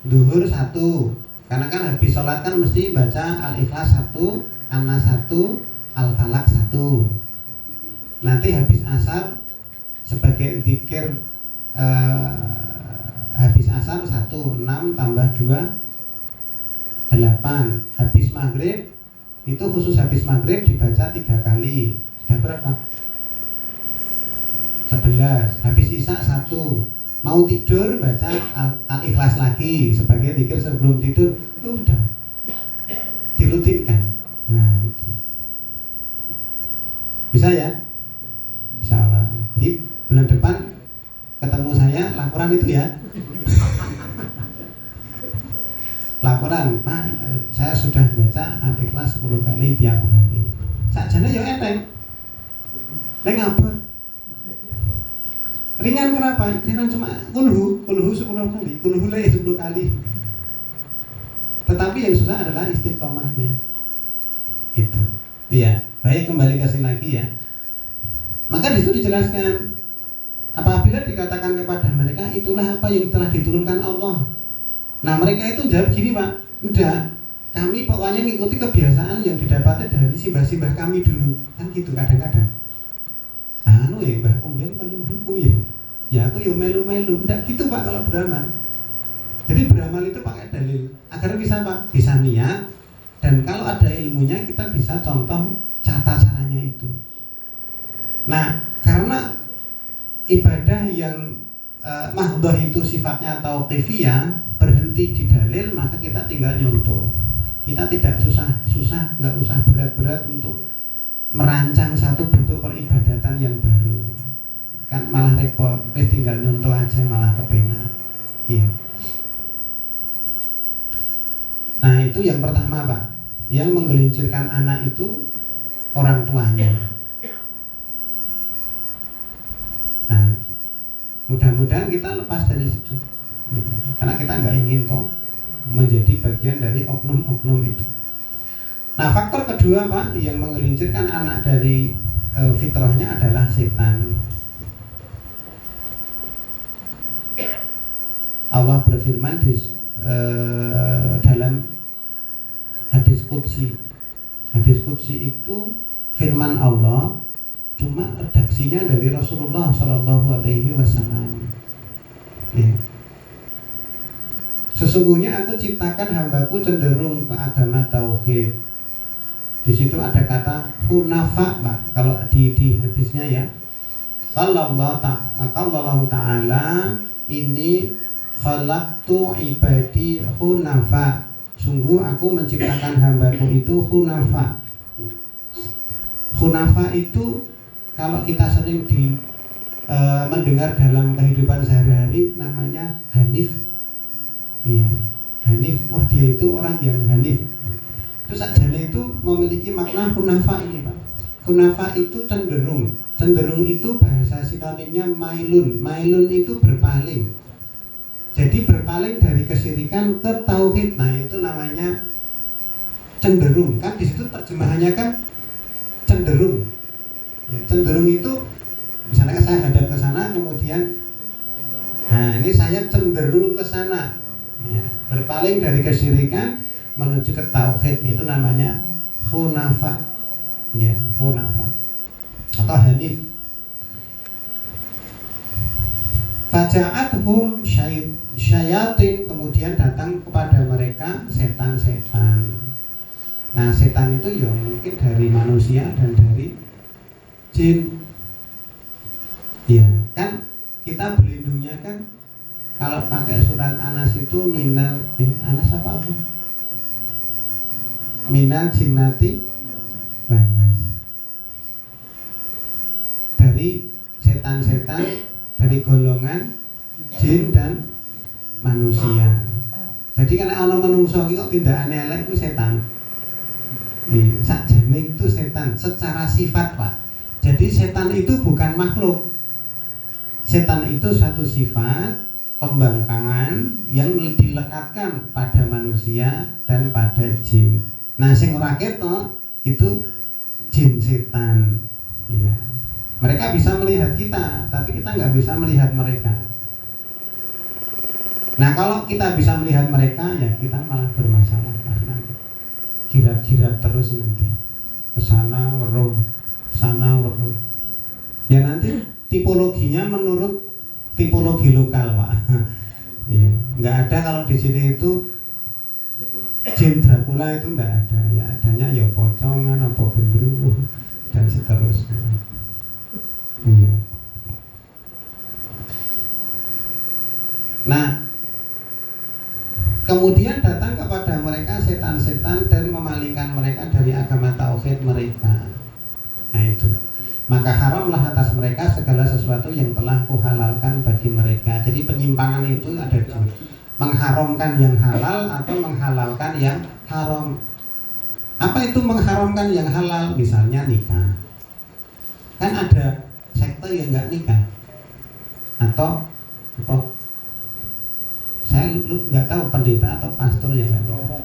Duhur 1. Karena kan habis sholat kan mesti baca Al-Ikhlas 1, An-Nas 1, Al-Falaq 1. Nanti habis asar sebagai zikir habis asar 1, 6 tambah 2, 8. Habis maghrib itu khusus habis maghrib dibaca 3 kali. Sudah berapa? 11. Habis isya 1. Mau tidur baca Al-Ikhlas lagi sebagai zikir sebelum tidur. Itu udah dirutinkan. Nah itu bisa ya? Insya Allah. Jadi bulan depan ketemu saya laporan itu ya. Laporan, Pak, saya sudah baca Al-Ikhlas 10 kali tiap hari. Sakjane ya enteng. Nek ngabur. Ringan kenapa? Ringan cuma kulhu 10 kali, kulhu 10 kali. Tetapi yang susah adalah istiqomahnya. Itu. Iya, baik kembali ke sini lagi ya. Maka di situ dijelaskan apabila dikatakan kepada mereka itulah apa yang telah diturunkan Allah. Nah mereka itu jawab gini Pak, enggak, kami pokoknya ngikuti kebiasaan yang didapatkan dari simbah-simbah kami dulu. Kan gitu kadang-kadang. Anu ya mbah kumbian kalau hukum ya aku yo melu-melu. Enggak gitu Pak kalau beramal. Jadi beramal itu pakai dalil agar bisa Pak, bisa niat. Dan kalau ada ilmunya kita bisa contoh cara caranya itu. Nah karena ibadah yang mahdhah itu sifatnya tauqifiyah, berhenti di dalil, maka kita tinggal nyontoh. Kita tidak susah-susah, nggak usah berat-berat untuk merancang satu bentuk peribadatan yang baru. Kan malah repot, tinggal nyontoh aja malah kepenak. Iya. Nah itu yang pertama Pak, yang menggelincirkan anak itu orang tuanya. Nah mudah-mudahan kita lepas dari situ. Karena kita nggak ingin toh menjadi bagian dari oknum-oknum itu. Nah faktor kedua Pak yang menggelincirkan anak dari fitrahnya adalah setan. Allah berfirman di dalam hadis qudsi. Hadis qudsi itu firman Allah, cuma redaksinya dari Rasulullah Shallallahu Alaihi Wasallam. Ya. Sesungguhnya aku ciptakan hambaku cenderung ke agama tauhid. Di situ ada kata hunafa, Pak. Kalau di hadisnya ya, Sallallahu ta'ala ini khalaqtu ibadi hunafa. Sungguh aku menciptakan hambaku itu hunafa. Hunafa itu kalau kita sering mendengar dalam kehidupan sehari-hari namanya hanif. Ya, hanif. Oh dia itu orang yang hanif. Itu sajane itu memiliki makna hunafa ini Pak. Hunafa itu cenderung. Cenderung itu bahasa sinonimnya mailun. Mailun itu berpaling. Jadi berpaling dari kesyirikan ke tauhid. Nah itu namanya cenderung. Kan di situ terjemahannya kan cenderung. Ya, cenderung itu misalnya saya hadap ke sana kemudian, nah ini saya cenderung ke sana. Ya, berpaling dari kesyirikan menuju ke tauhid, itu namanya hunafa. Ya, hunafa atau hanif. Faja'athum syayatin, kemudian datang kepada mereka setan-setan. Nah, setan itu ya mungkin dari manusia dan dari jin. Ya, kan kita berlindungnya kan kalau minal jinnati wan nas. Dari setan-setan, dari golongan jin dan manusia. Jadi kan ana manungsa iki kok tindakane elek iku setan. Sakjane itu setan secara sifat, Pak. Jadi setan itu bukan makhluk. Setan itu satu sifat pembangkangan yang dilekatkan pada manusia dan pada jin. Nah, sing ora ketok itu jin setan. Ya. Mereka bisa melihat kita, tapi kita nggak bisa melihat mereka. Nah, kalau kita bisa melihat mereka, ya kita malah bermasalah nanti. Kirap-kirap terus nanti. Kesana weruh, kesana weruh. Ya nanti tipologinya menurut tipologi lokal, Pak. Ya, nggak ada kalau di sini itu jin Dracula itu nggak ada. Ya adanya ya pocongan, apa gendruwo dan seterusnya. Iya. Nah, kemudian datang kepada mereka setan-setan dan memalingkan mereka dari agama tauhid mereka. Nah itu. Maka haramlah atas mereka segala sesuatu yang telah kuhalalkan bagi mereka. Jadi penyimpangan itu ada dua, mengharamkan yang halal atau menghalalkan yang haram. Apa itu mengharamkan yang halal? Misalnya nikah. Kan ada sekte yang nggak nikah. Atau apa? Saya nggak tahu pendeta atau pastor yang nggak nikah.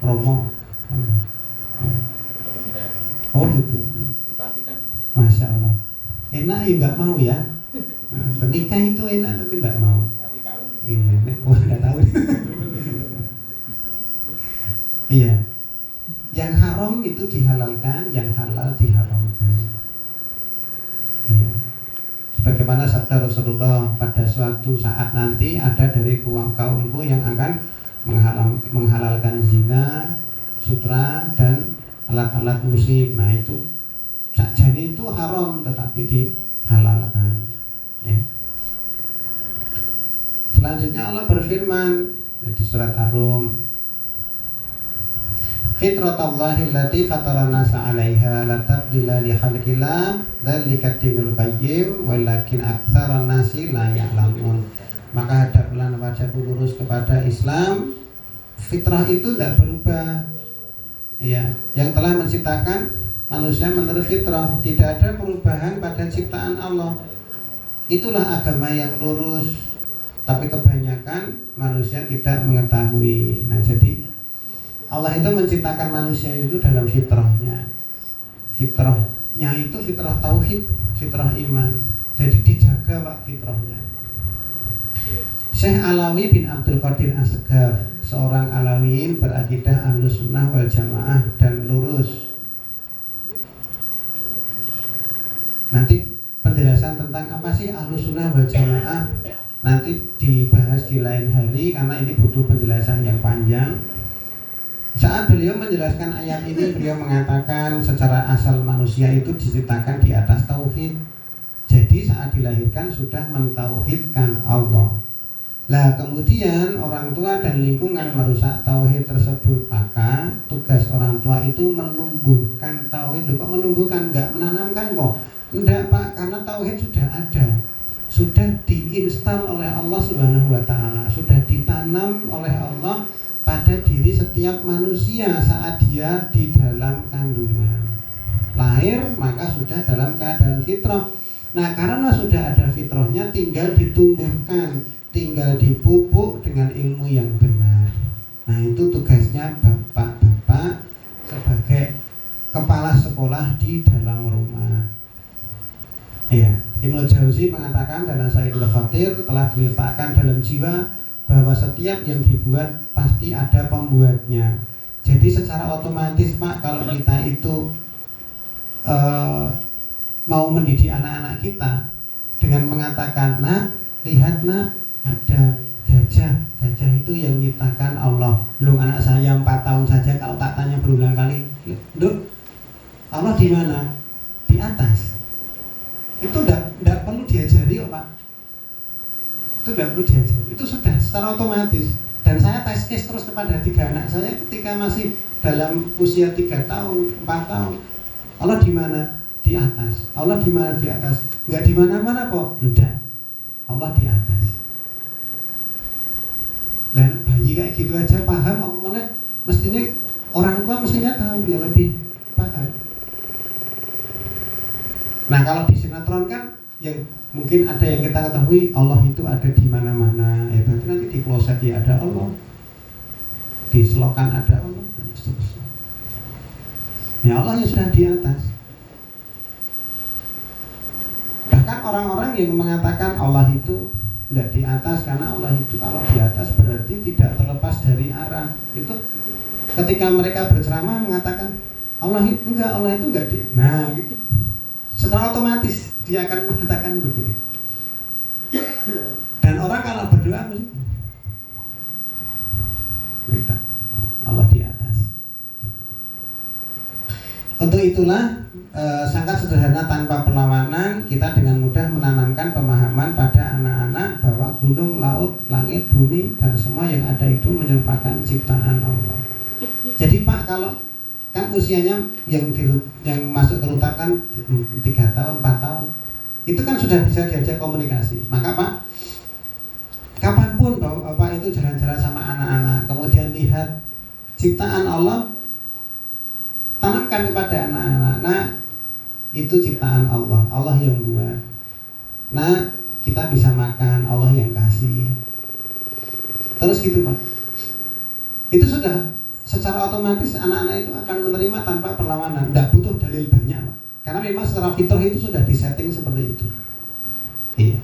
Romo. Oh gitu. Masya Allah. Enak ya nggak mau ya. Nah, nikah itu enak tapi nggak mau. Tapi kawin. Iya, wah nggak tahu. Iya. Yang haram itu dihalalkan, yang halal diharamkan. Iya. Sebagaimana sabda Rasulullah, pada suatu saat nanti ada dari kaumku yang akan menghalalkan zina, sutra dan alat-alat musik. Nah itu sakjane itu haram tetapi dihalalkan. Ya. Selanjutnya Allah berfirman di surat Ar-Rum, fitratallahi allati fatara nasa 'alaiha la tabdila li khalqillah dzalika dinul qayyim walakin aktsaran nasi la ya'lamun. Maka hadaplah wajahku lurus kepada Islam. Fitrah itu tidak berubah. Ya, yang telah menciptakan manusia menurut fitrah, tidak ada perubahan pada ciptaan Allah. Itulah agama yang lurus. Tapi kebanyakan manusia tidak mengetahui. Nah, jadi Allah itu menciptakan manusia itu dalam fitrahnya. Fitrahnya itu fitrah tauhid, fitrah iman. Jadi dijaga Pak fitrahnya. Syekh Alawi bin Abdul Qadir As-Segaf, seorang Alawiyin berakidah Ahlussunnah wal Jamaah dan lurus. Nanti penjelasan tentang apa sih Ahlussunnah wal Jamaah nanti dibahas di lain hari karena ini butuh penjelasan yang panjang. Saat beliau menjelaskan ayat ini, beliau mengatakan secara asal manusia itu diciptakan di atas tauhid. Jadi saat dilahirkan sudah mentauhidkan Allah. Lah kemudian orang tua dan lingkungan merusak tauhid tersebut, maka tugas orang tua itu menumbuhkan tauhid. Loh, kok menumbuhkan, enggak menanamkan kok? Enggak Pak, karena tauhid sudah ada, sudah diinstal oleh Allah Subhanahu wa Ta'ala, sudah ditanam oleh Allah pada diri setiap manusia saat dia di dalam kandungan. Lahir maka sudah dalam keadaan fitrah. Nah karena sudah ada fitrahnya, tinggal ditumbuhkan, tinggal dipupuk dengan ilmu yang benar. Nah itu tugasnya bapak-bapak sebagai kepala sekolah di dalam rumah. Iya, Ibnu Jauzi mengatakan dalam Sayyidul Khatir telah diletakkan dalam jiwa bahwa setiap yang dibuat pasti ada pembuatnya. Jadi secara otomatis Pak, kalau kita itu mau mendidik anak-anak kita dengan mengatakan, nah lihat nak, ada gajah itu yang menciptakan Allah. Lu anak saya 4 tahun saja kalau tak tanya berulang kali, Duk, Allah di mana? Di atas. Itu tidak perlu diajari kok Pak. Itu tidak perlu diajari. Itu sudah secara otomatis. Dan saya tes case terus kepada 3 anak saya ketika masih dalam usia 3 tahun, 4 tahun. Allah di mana? Di atas. Allah di mana? Di atas. Enggak di mana-mana kok. Enggak. Allah di atas. Dan bayi kayak gitu aja paham, malah mestinya orang tua mestinya tahu, dia lebih paham. Nah, kalau di sinetron kan yang mungkin ada yang kita ketahui, Allah itu ada di mana-mana. Ya berarti nanti di kloset ya ada Allah, di selokan ada Allah, dan seterusnya. Ya Allah yang sudah di atas. Bahkan orang-orang yang mengatakan Allah itu tidak di atas, karena Allah itu kalau di atas berarti tidak terlepas dari arah. Itu ketika mereka berceramah mengatakan Allah itu enggak di. Nah, itu secara otomatis dia akan mengatakan begini. Dan orang kalau berdoa mesti minta Allah di atas. Untuk itulah sangat sederhana tanpa perlawanan kita dengan mudah menanamkan pemahaman pada anak-anak bahwa gunung, laut, langit, bumi dan semua yang ada itu merupakan ciptaan Allah. Jadi Pak, kalau kan usianya yang masuk ke rutan kan 3 tahun, 4 tahun, itu kan sudah bisa diajak komunikasi. Maka Pak, kapanpun Bapak itu jalan-jalan sama anak-anak, kemudian lihat ciptaan Allah, tanamkan kepada anak-anak. Nah, itu ciptaan Allah, Allah yang buat. Nah, kita bisa makan, Allah yang kasih. Terus gitu Pak. Itu sudah secara otomatis anak-anak itu akan menerima tanpa perlawanan. Tidak butuh dalil banyak Pak. Karena memang secara fitrah itu sudah disetting seperti itu. Iya.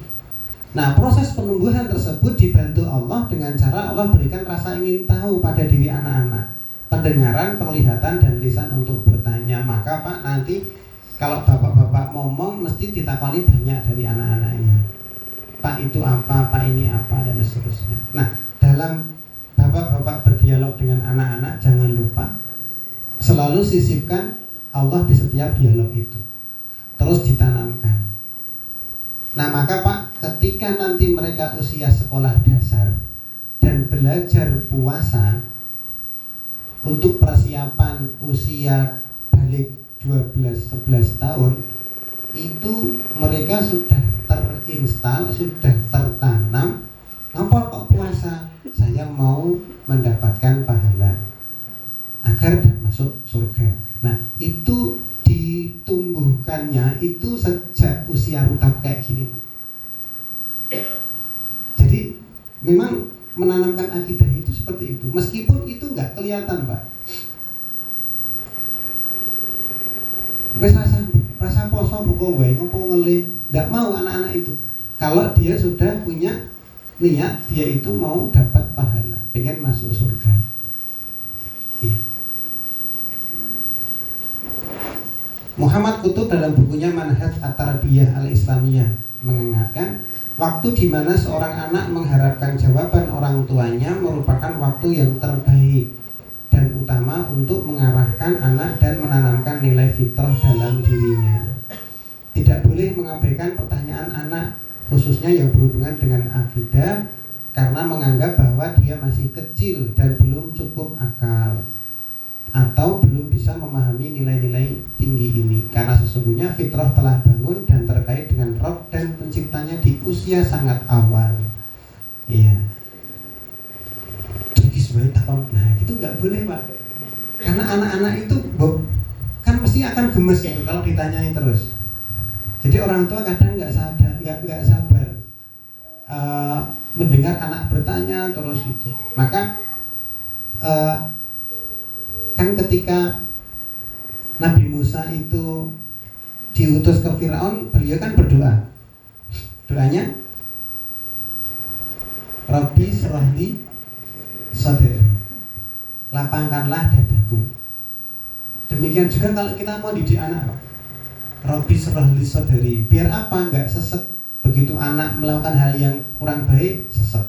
Nah, proses penumbuhan tersebut dibantu Allah dengan cara Allah berikan rasa ingin tahu pada diri anak-anak, pendengaran, penglihatan, dan lisan untuk bertanya. Maka Pak, nanti kalau bapak-bapak ngomong mesti ditakoni banyak dari anak-anaknya. Pak itu apa, Pak ini apa, dan seterusnya. Nah, dalam bapak-bapak berdialog dengan anak-anak, jangan lupa selalu sisipkan Allah di setiap dialog itu. Terus ditanamkan. Nah, maka Pak, ketika nanti mereka usia sekolah dasar dan belajar puasa untuk persiapan usia balik 12-11 tahun, itu mereka sudah terinstal, sudah tertanam. Apa kok puasa? Saya mau mendapatkan pahala agar masuk surga. Nah, itu ditumbuhkannya itu sejak usia rutap kayak gini. Jadi memang menanamkan akidah itu seperti itu. Meskipun itu nggak kelihatan Pak. Wes rasa poso buka wae ngopo ngeli, ndak mau anak-anak itu. Kalau dia sudah punya niat, dia itu mau dapat pahala, pengen masuk surga. Iya. Muhammad Qutb dalam bukunya Manhaj At-Tarbiyah Al-Islamiyah mengingatkan, waktu di mana seorang anak mengharapkan jawaban orang tuanya merupakan waktu yang terbaik dan utama untuk mengarahkan anak dan menanamkan nilai fitrah dalam dirinya. Tidak boleh mengabaikan pertanyaan anak, khususnya yang berhubungan dengan akidah, karena menganggap bahwa dia masih kecil dan belum cukup akal atau belum bisa memahami nilai-nilai tinggi ini. Karena sesungguhnya fitrah telah bangun dan terkait dengan Rabb dan penciptanya di usia sangat awal. Iya. Nah, itu nggak boleh Pak, karena anak-anak itu kan mesti akan gemes gitu kalau ditanyai terus. Jadi orang tua kadang nggak sabar mendengar anak bertanya terus itu. Maka kan ketika Nabi Musa itu diutus ke Firaun, beliau kan berdoa. Doanya, Rabbi shrahli sadri, lapangkanlah dadaku. Demikian juga kalau kita mau didik anak, Rabbi shrahli sadri, biar apa? Enggak sesat. Begitu anak melakukan hal yang kurang baik, sesat.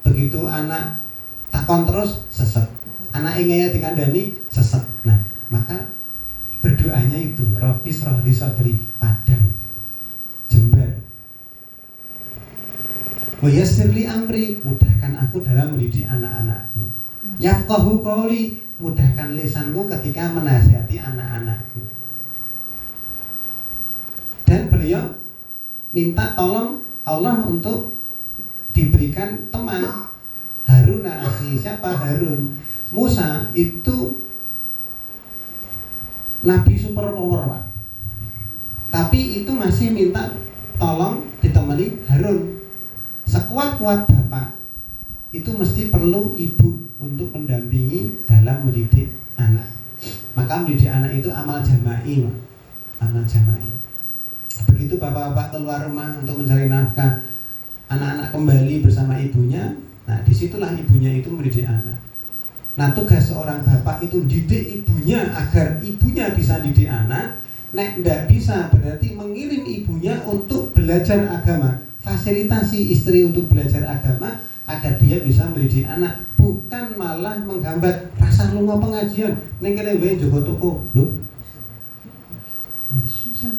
Begitu anak takon terus, sesat. Anak ingin dikandani, sesat. Nah, maka berdoanya itu Rabbi shrahli sadri, padang, jember. Wa yassirli amri, mudahkan aku dalam mendidik anak-anakku. Yafqahu qouli, mudahkan lisanku ketika menasihati anak-anakku. Dan beliau minta tolong Allah untuk diberikan teman. Harun akhi, siapa Harun? Musa itu nabi super power, Pak. Tapi itu masih minta tolong ditemani Harun. Sekuat-kuat bapak itu mesti perlu ibu untuk mendampingi dalam mendidik anak. Maka mendidik anak itu amal jama'i, Pak. Amal jama'i. Begitu bapak-bapak keluar rumah untuk mencari nafkah, anak-anak kembali bersama ibunya. Nah, disitulah ibunya itu mendidik anak. Nah, tugas seorang bapak itu didik ibunya agar ibunya bisa didik anak. Nek tidak bisa, berarti mengirim ibunya untuk belajar agama, fasilitasi istri untuk belajar agama agar dia bisa mendidik anak, bukan malah menghambat. Rasa lunga pengajian ning kene wae njogo toko lho. Susah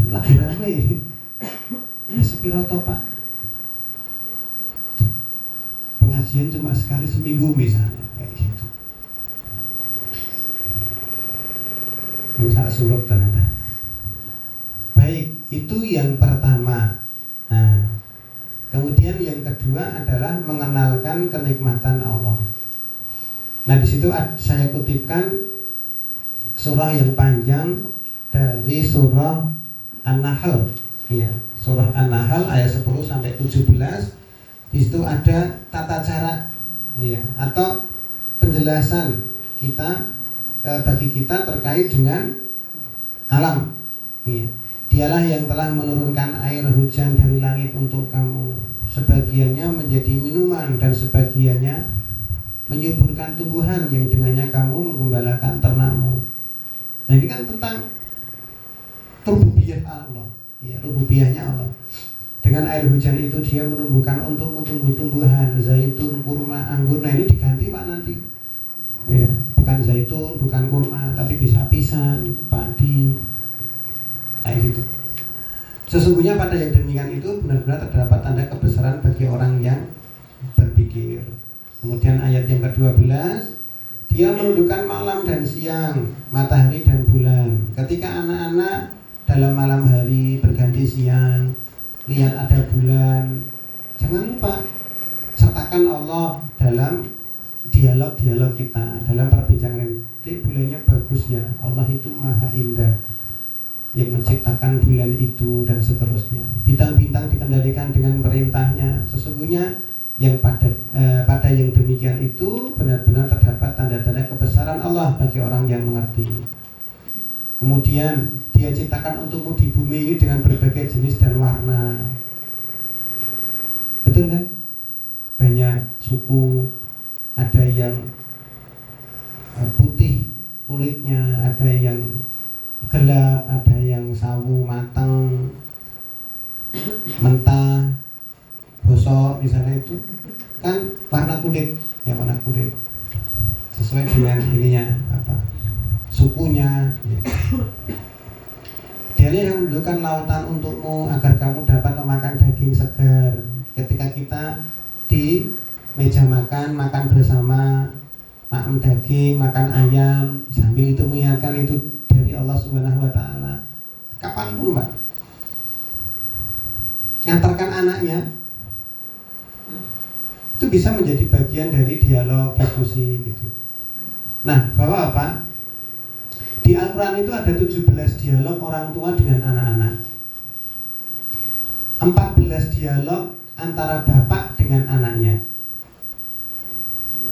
lagi rame. Ya sepiro to, Pak? Pengajian cuma sekali seminggu misalnya, kayak gitu. Salah suruh ternyata. Baik, itu yang pertama. Nah, kemudian yang kedua adalah mengenalkan kenikmatan Allah. Nah, di situ saya kutipkan surah yang panjang dari surah An-Nahl. Iya, surah An-Nahl ayat 10 sampai 17. Di situ ada tata cara, iya, atau penjelasan kita bagi kita terkait dengan alam. Iya. Dialah yang telah menurunkan air hujan dari langit untuk kamu, sebagiannya menjadi minuman dan sebagiannya menyuburkan tumbuhan yang dengannya kamu menggembalakan ternakmu. Nah, ini kan tentang rububiyah Allah, ya, rububiyahnya Allah. Dengan air hujan itu dia menumbuhkan untukmu tumbuh-tumbuhan, zaitun, kurma, anggur. Nah, ini diganti, Pak, nanti. Ya, bukan zaitun, bukan kurma, tapi bisa pisang, padi, kayak gitu. Sesungguhnya pada yang demikian itu benar-benar terdapat tanda kebesaran bagi orang yang berpikir. Kemudian ayat yang ke-12, dia menundukkan malam dan siang, matahari dan bulan. Ketika anak-anak dalam malam hari berganti siang, lihat ada bulan, jangan lupa sertakan Allah dalam dialog-dialog kita, dalam perbincangan. Bulannya bagus ya, Allah itu maha indah yang menciptakan bulan itu dan seterusnya. Bintang-bintang dikendalikan dengan perintahnya. Sesungguhnya yang pada yang demikian itu benar-benar terdapat tanda-tanda kebesaran Allah bagi orang yang mengerti. Kemudian dia ciptakan untukmu di bumi ini dengan berbagai jenis dan warna. Betul kan? Banyak suku, ada yang putih kulitnya, ada yang gelap, ada yang sawu matang, mentah, bosok misalnya. Itu kan warna kulit, ya, warna kulit sesuai dengan ininya, apa, sukunya, ya. Dialah yang menundukkan lautan untukmu agar kamu dapat memakan daging segar. Ketika kita di meja makan bersama, makan daging, makan ayam, sambil itu mengingatkan itu dari Allah Subhanahu wa Ta'ala. Kapanpun, Pak, ngantarkan anaknya itu bisa menjadi bagian dari dialog, diskusi gitu. Nah, Bapak-bapak, di Al-Quran itu ada 17 dialog orang tua dengan anak-anak, 14 dialog antara bapak dengan anaknya,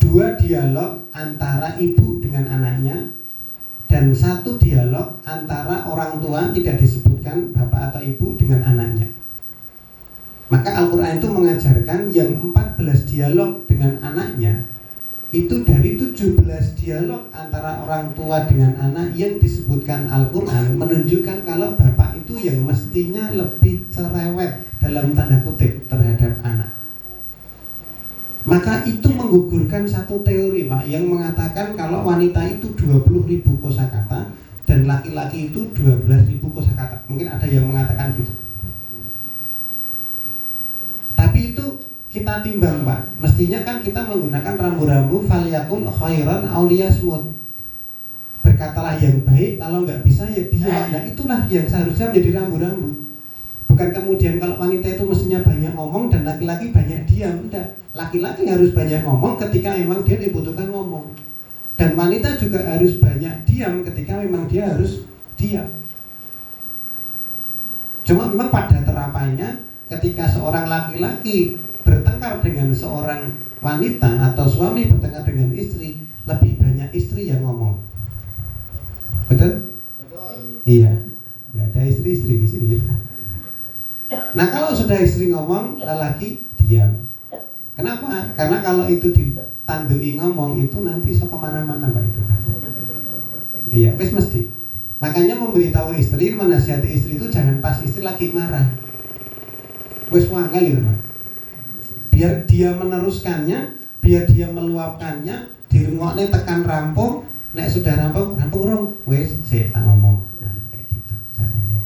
2 dialog antara ibu dengan anaknya, dan 1 dialog antara orang tua tidak disebutkan bapak atau ibu dengan anaknya. Maka Al-Quran itu mengajarkan yang 14 dialog dengan anaknya itu dari 17 dialog antara orang tua dengan anak yang disebutkan Al-Quran, menunjukkan kalau bapak itu yang mestinya lebih cerewet dalam tanda kutip terhadap anak. Maka itu menggugurkan satu teori, Pak, yang mengatakan kalau wanita itu 20.000 kosakata dan laki-laki itu 12.000 kosakata. Mungkin ada yang mengatakan gitu. Tapi itu kita timbang Pak, mestinya kan kita menggunakan rambu-rambu falyakul khairan aw liyasmut. Berkatalah yang baik, kalau nggak bisa ya diam. Nah itulah yang seharusnya menjadi rambu-rambu. Bukan kemudian kalau wanita itu mestinya banyak ngomong dan laki-laki banyak diam. Tidak, laki-laki harus banyak ngomong ketika memang dia dibutuhkan ngomong. Dan wanita juga harus banyak diam ketika memang dia harus diam. Cuma memang pada terapannya ketika seorang laki-laki bertengkar dengan seorang wanita atau suami bertengkar dengan istri, lebih banyak istri yang ngomong. Betul? Iya. Nggak ada istri-istri di sini. Nah kalau sudah istri ngomong, lelaki diam. Kenapa? Karena kalau itu ditandui ngomong itu nanti so kemana-mana Pak itu. Iya, wis mesti. Makanya memberitahu istri, menasihati istri itu jangan pas istri lagi marah. Wis wanggal gitu Pak. Biar dia meneruskannya, biar dia meluapkannya, dirungokne tekan rampung, nek sudah rampung rong, wis saya tak ngomong. Nah, kayak gitu caranya.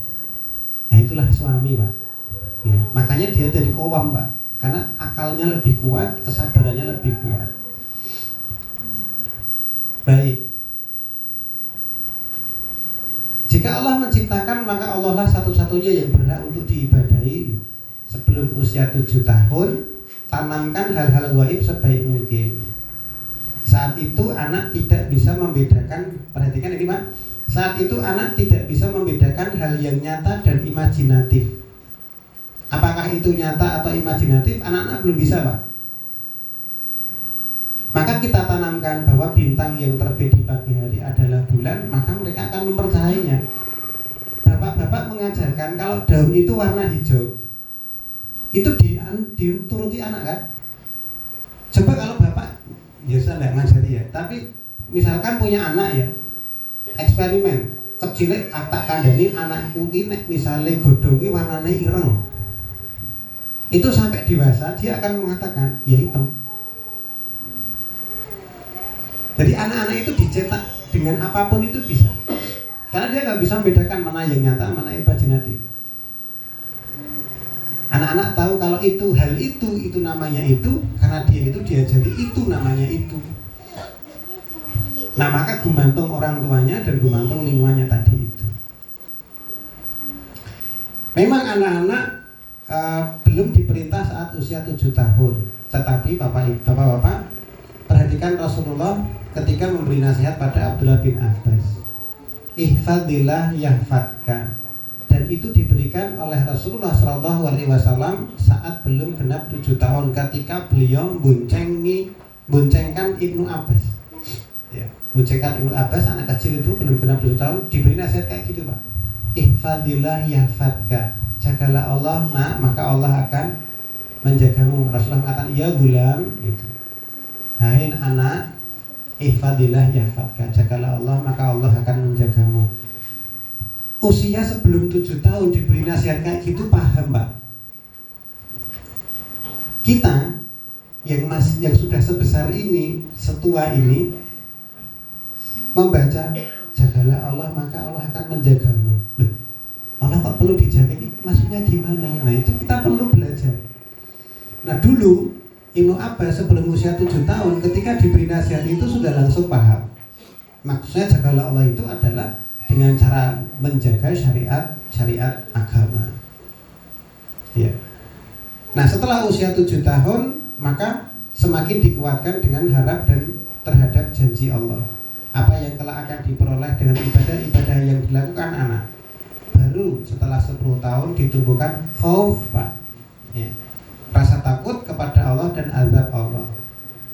Nah, itulah suami, Pak. Ya, makanya dia jadi kowam, Pak. Karena akalnya lebih kuat, kesabarannya lebih kuat. Baik. Jika Allah menciptakan, maka Allah lah satu-satunya yang berhak untuk diibadahi. Sebelum usia 7 tahun, tanamkan hal-hal gaib sebaik mungkin. Saat itu anak tidak bisa membedakan, perhatikan ini Pak. Saat itu anak tidak bisa membedakan hal yang nyata dan imajinatif. Apakah itu nyata atau imajinatif? Anak-anak belum bisa Pak. Maka kita tanamkan bahwa bintang yang terbit di pagi hari adalah bulan, maka mereka akan mempercayainya. Bapak-bapak mengajarkan kalau daun itu warna hijau, itu dituruti anak kan? Coba kalau bapak, ya saya nggak ngajari ya, tapi misalkan punya anak ya, eksperimen, kecilnya tak kandani anakku ini misalnya godhong ini warnanya ireng, itu sampai dewasa dia akan mengatakan ya hitam. Jadi anak-anak itu dicetak dengan apapun itu bisa, karena dia nggak bisa membedakan mana yang nyata, mana imajinatif. Anak-anak tahu kalau itu hal itu namanya itu, karena dia itu diajari itu namanya itu. Nah maka gumantung orang tuanya dan gumantung lingkungannya tadi itu. Memang anak-anak belum diperintah saat usia 7 tahun, tetapi bapak-bapak perhatikan Rasulullah ketika memberi nasihat pada Abdullah bin Abbas, ihfadillah yahfadka, dan itu diberikan oleh Rasulullah SAW saat belum genap 7 tahun ketika beliau boncengkan Ibnu Abbas. Ya, boncengkan Ibnu Abbas, anak kecil itu belum genap 7 tahun, diberi nasihat kayak gitu Pak. Ihfadillah yahfadka, jagalah Allah nak, maka Allah akan menjagamu. Rasulullah mengatakan ya gulam gitu. Hai anak, ihfadillah yahfadka, jagalah Allah maka Allah akan menjagamu. Usia sebelum 7 tahun diberi nasihat kayak gitu, paham Pak? Kita yang sudah sebesar ini, setua ini, membaca jagalah Allah maka Allah akan menjagamu. Loh, Allah kok perlu dijaga? Maksudnya gimana? Nah itu kita perlu belajar. Nah dulu Ibnu Abbas sebelum usia 7 tahun ketika diberi nasihat itu sudah langsung paham. Maksudnya jagalah Allah itu adalah dengan cara menjaga syariat agama. Ya. Nah setelah usia 7 tahun maka semakin dikuatkan dengan harap dan terhadap janji Allah. Apa yang kelak akan diperoleh dengan ibadah-ibadah yang dilakukan anak. Baru setelah 10 tahun ditumbuhkan khauf Pak. Ya. Rasa takut kepada Allah dan azab Allah.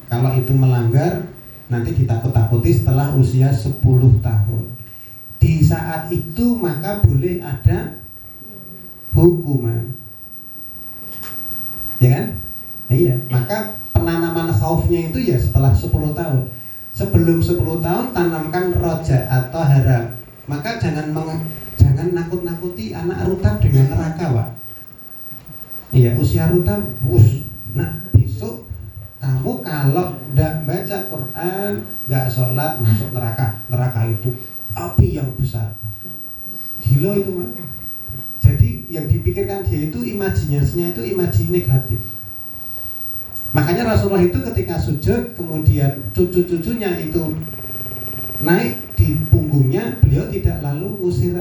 Kalau itu melanggar nanti ditakut-takuti setelah usia 10 tahun. Di saat itu maka boleh ada hukuman. Ya kan? Iya, maka penanaman khaufnya itu ya setelah 10 tahun. Sebelum 10 tahun tanamkan roja atau harap. Maka jangan nakut-nakuti anak rutab dengan neraka, Pak. Iya, usia rutab, nah besok kamu kalau tidak baca Quran, nggak sholat, masuk neraka. Neraka itu api yang besar. Gila itu Mas. Jadi yang dipikirkan dia itu imajinasinya itu imajinasi negatif. Makanya Rasulullah itu ketika sujud, kemudian cucu-cucunya itu naik di punggungnya, beliau tidak lalu ngusir.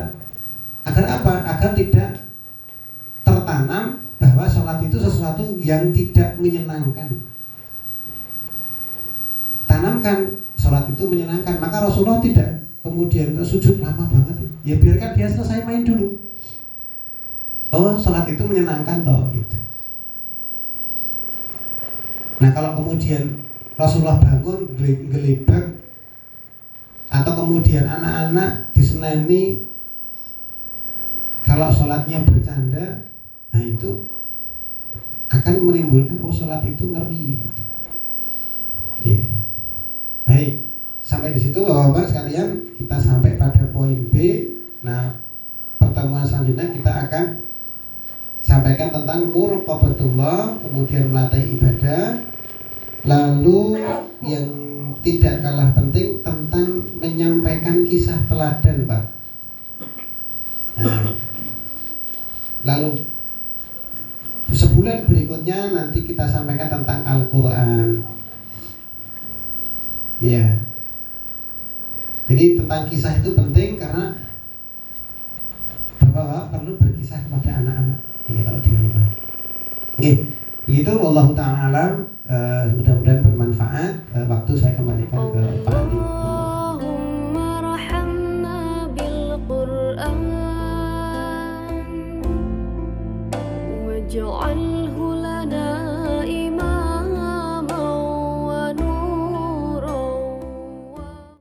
Agar apa? Agar tidak tertanam bahwa sholat itu sesuatu yang tidak menyenangkan. Tanamkan sholat itu menyenangkan. Maka Rasulullah tidak kemudian sujud lama banget. Ya biarkan dia selesai main dulu. Oh, sholat itu menyenangkan toh gitu. Nah kalau kemudian Rasulullah bangun gelibak, atau kemudian anak-anak diseneni kalau sholatnya bercanda, nah itu akan menimbulkan sholat itu ngeri gitu. Ya. Baik, sampai di situ Bapak-bapak sekalian, kita sampai pada poin B. Nah pertemuan selanjutnya kita akan sampaikan tentang muraqabatullah, kemudian melatih ibadah, lalu yang tidak kalah penting tentang menyampaikan kisah teladan, Pak. Nah, lalu sebulan berikutnya nanti kita sampaikan tentang Al-Quran. Ya. Jadi tentang kisah itu penting karena Bapak perlu berkisah kepada anak-anak. Ya, kalau di rumah. Oke, begitu. Wallahu ta'ala alam. Mudah-mudahan bermanfaat. Waktu saya kembalikan ke Pak Andi. Allahumma rahamna bil Qur'an waj'al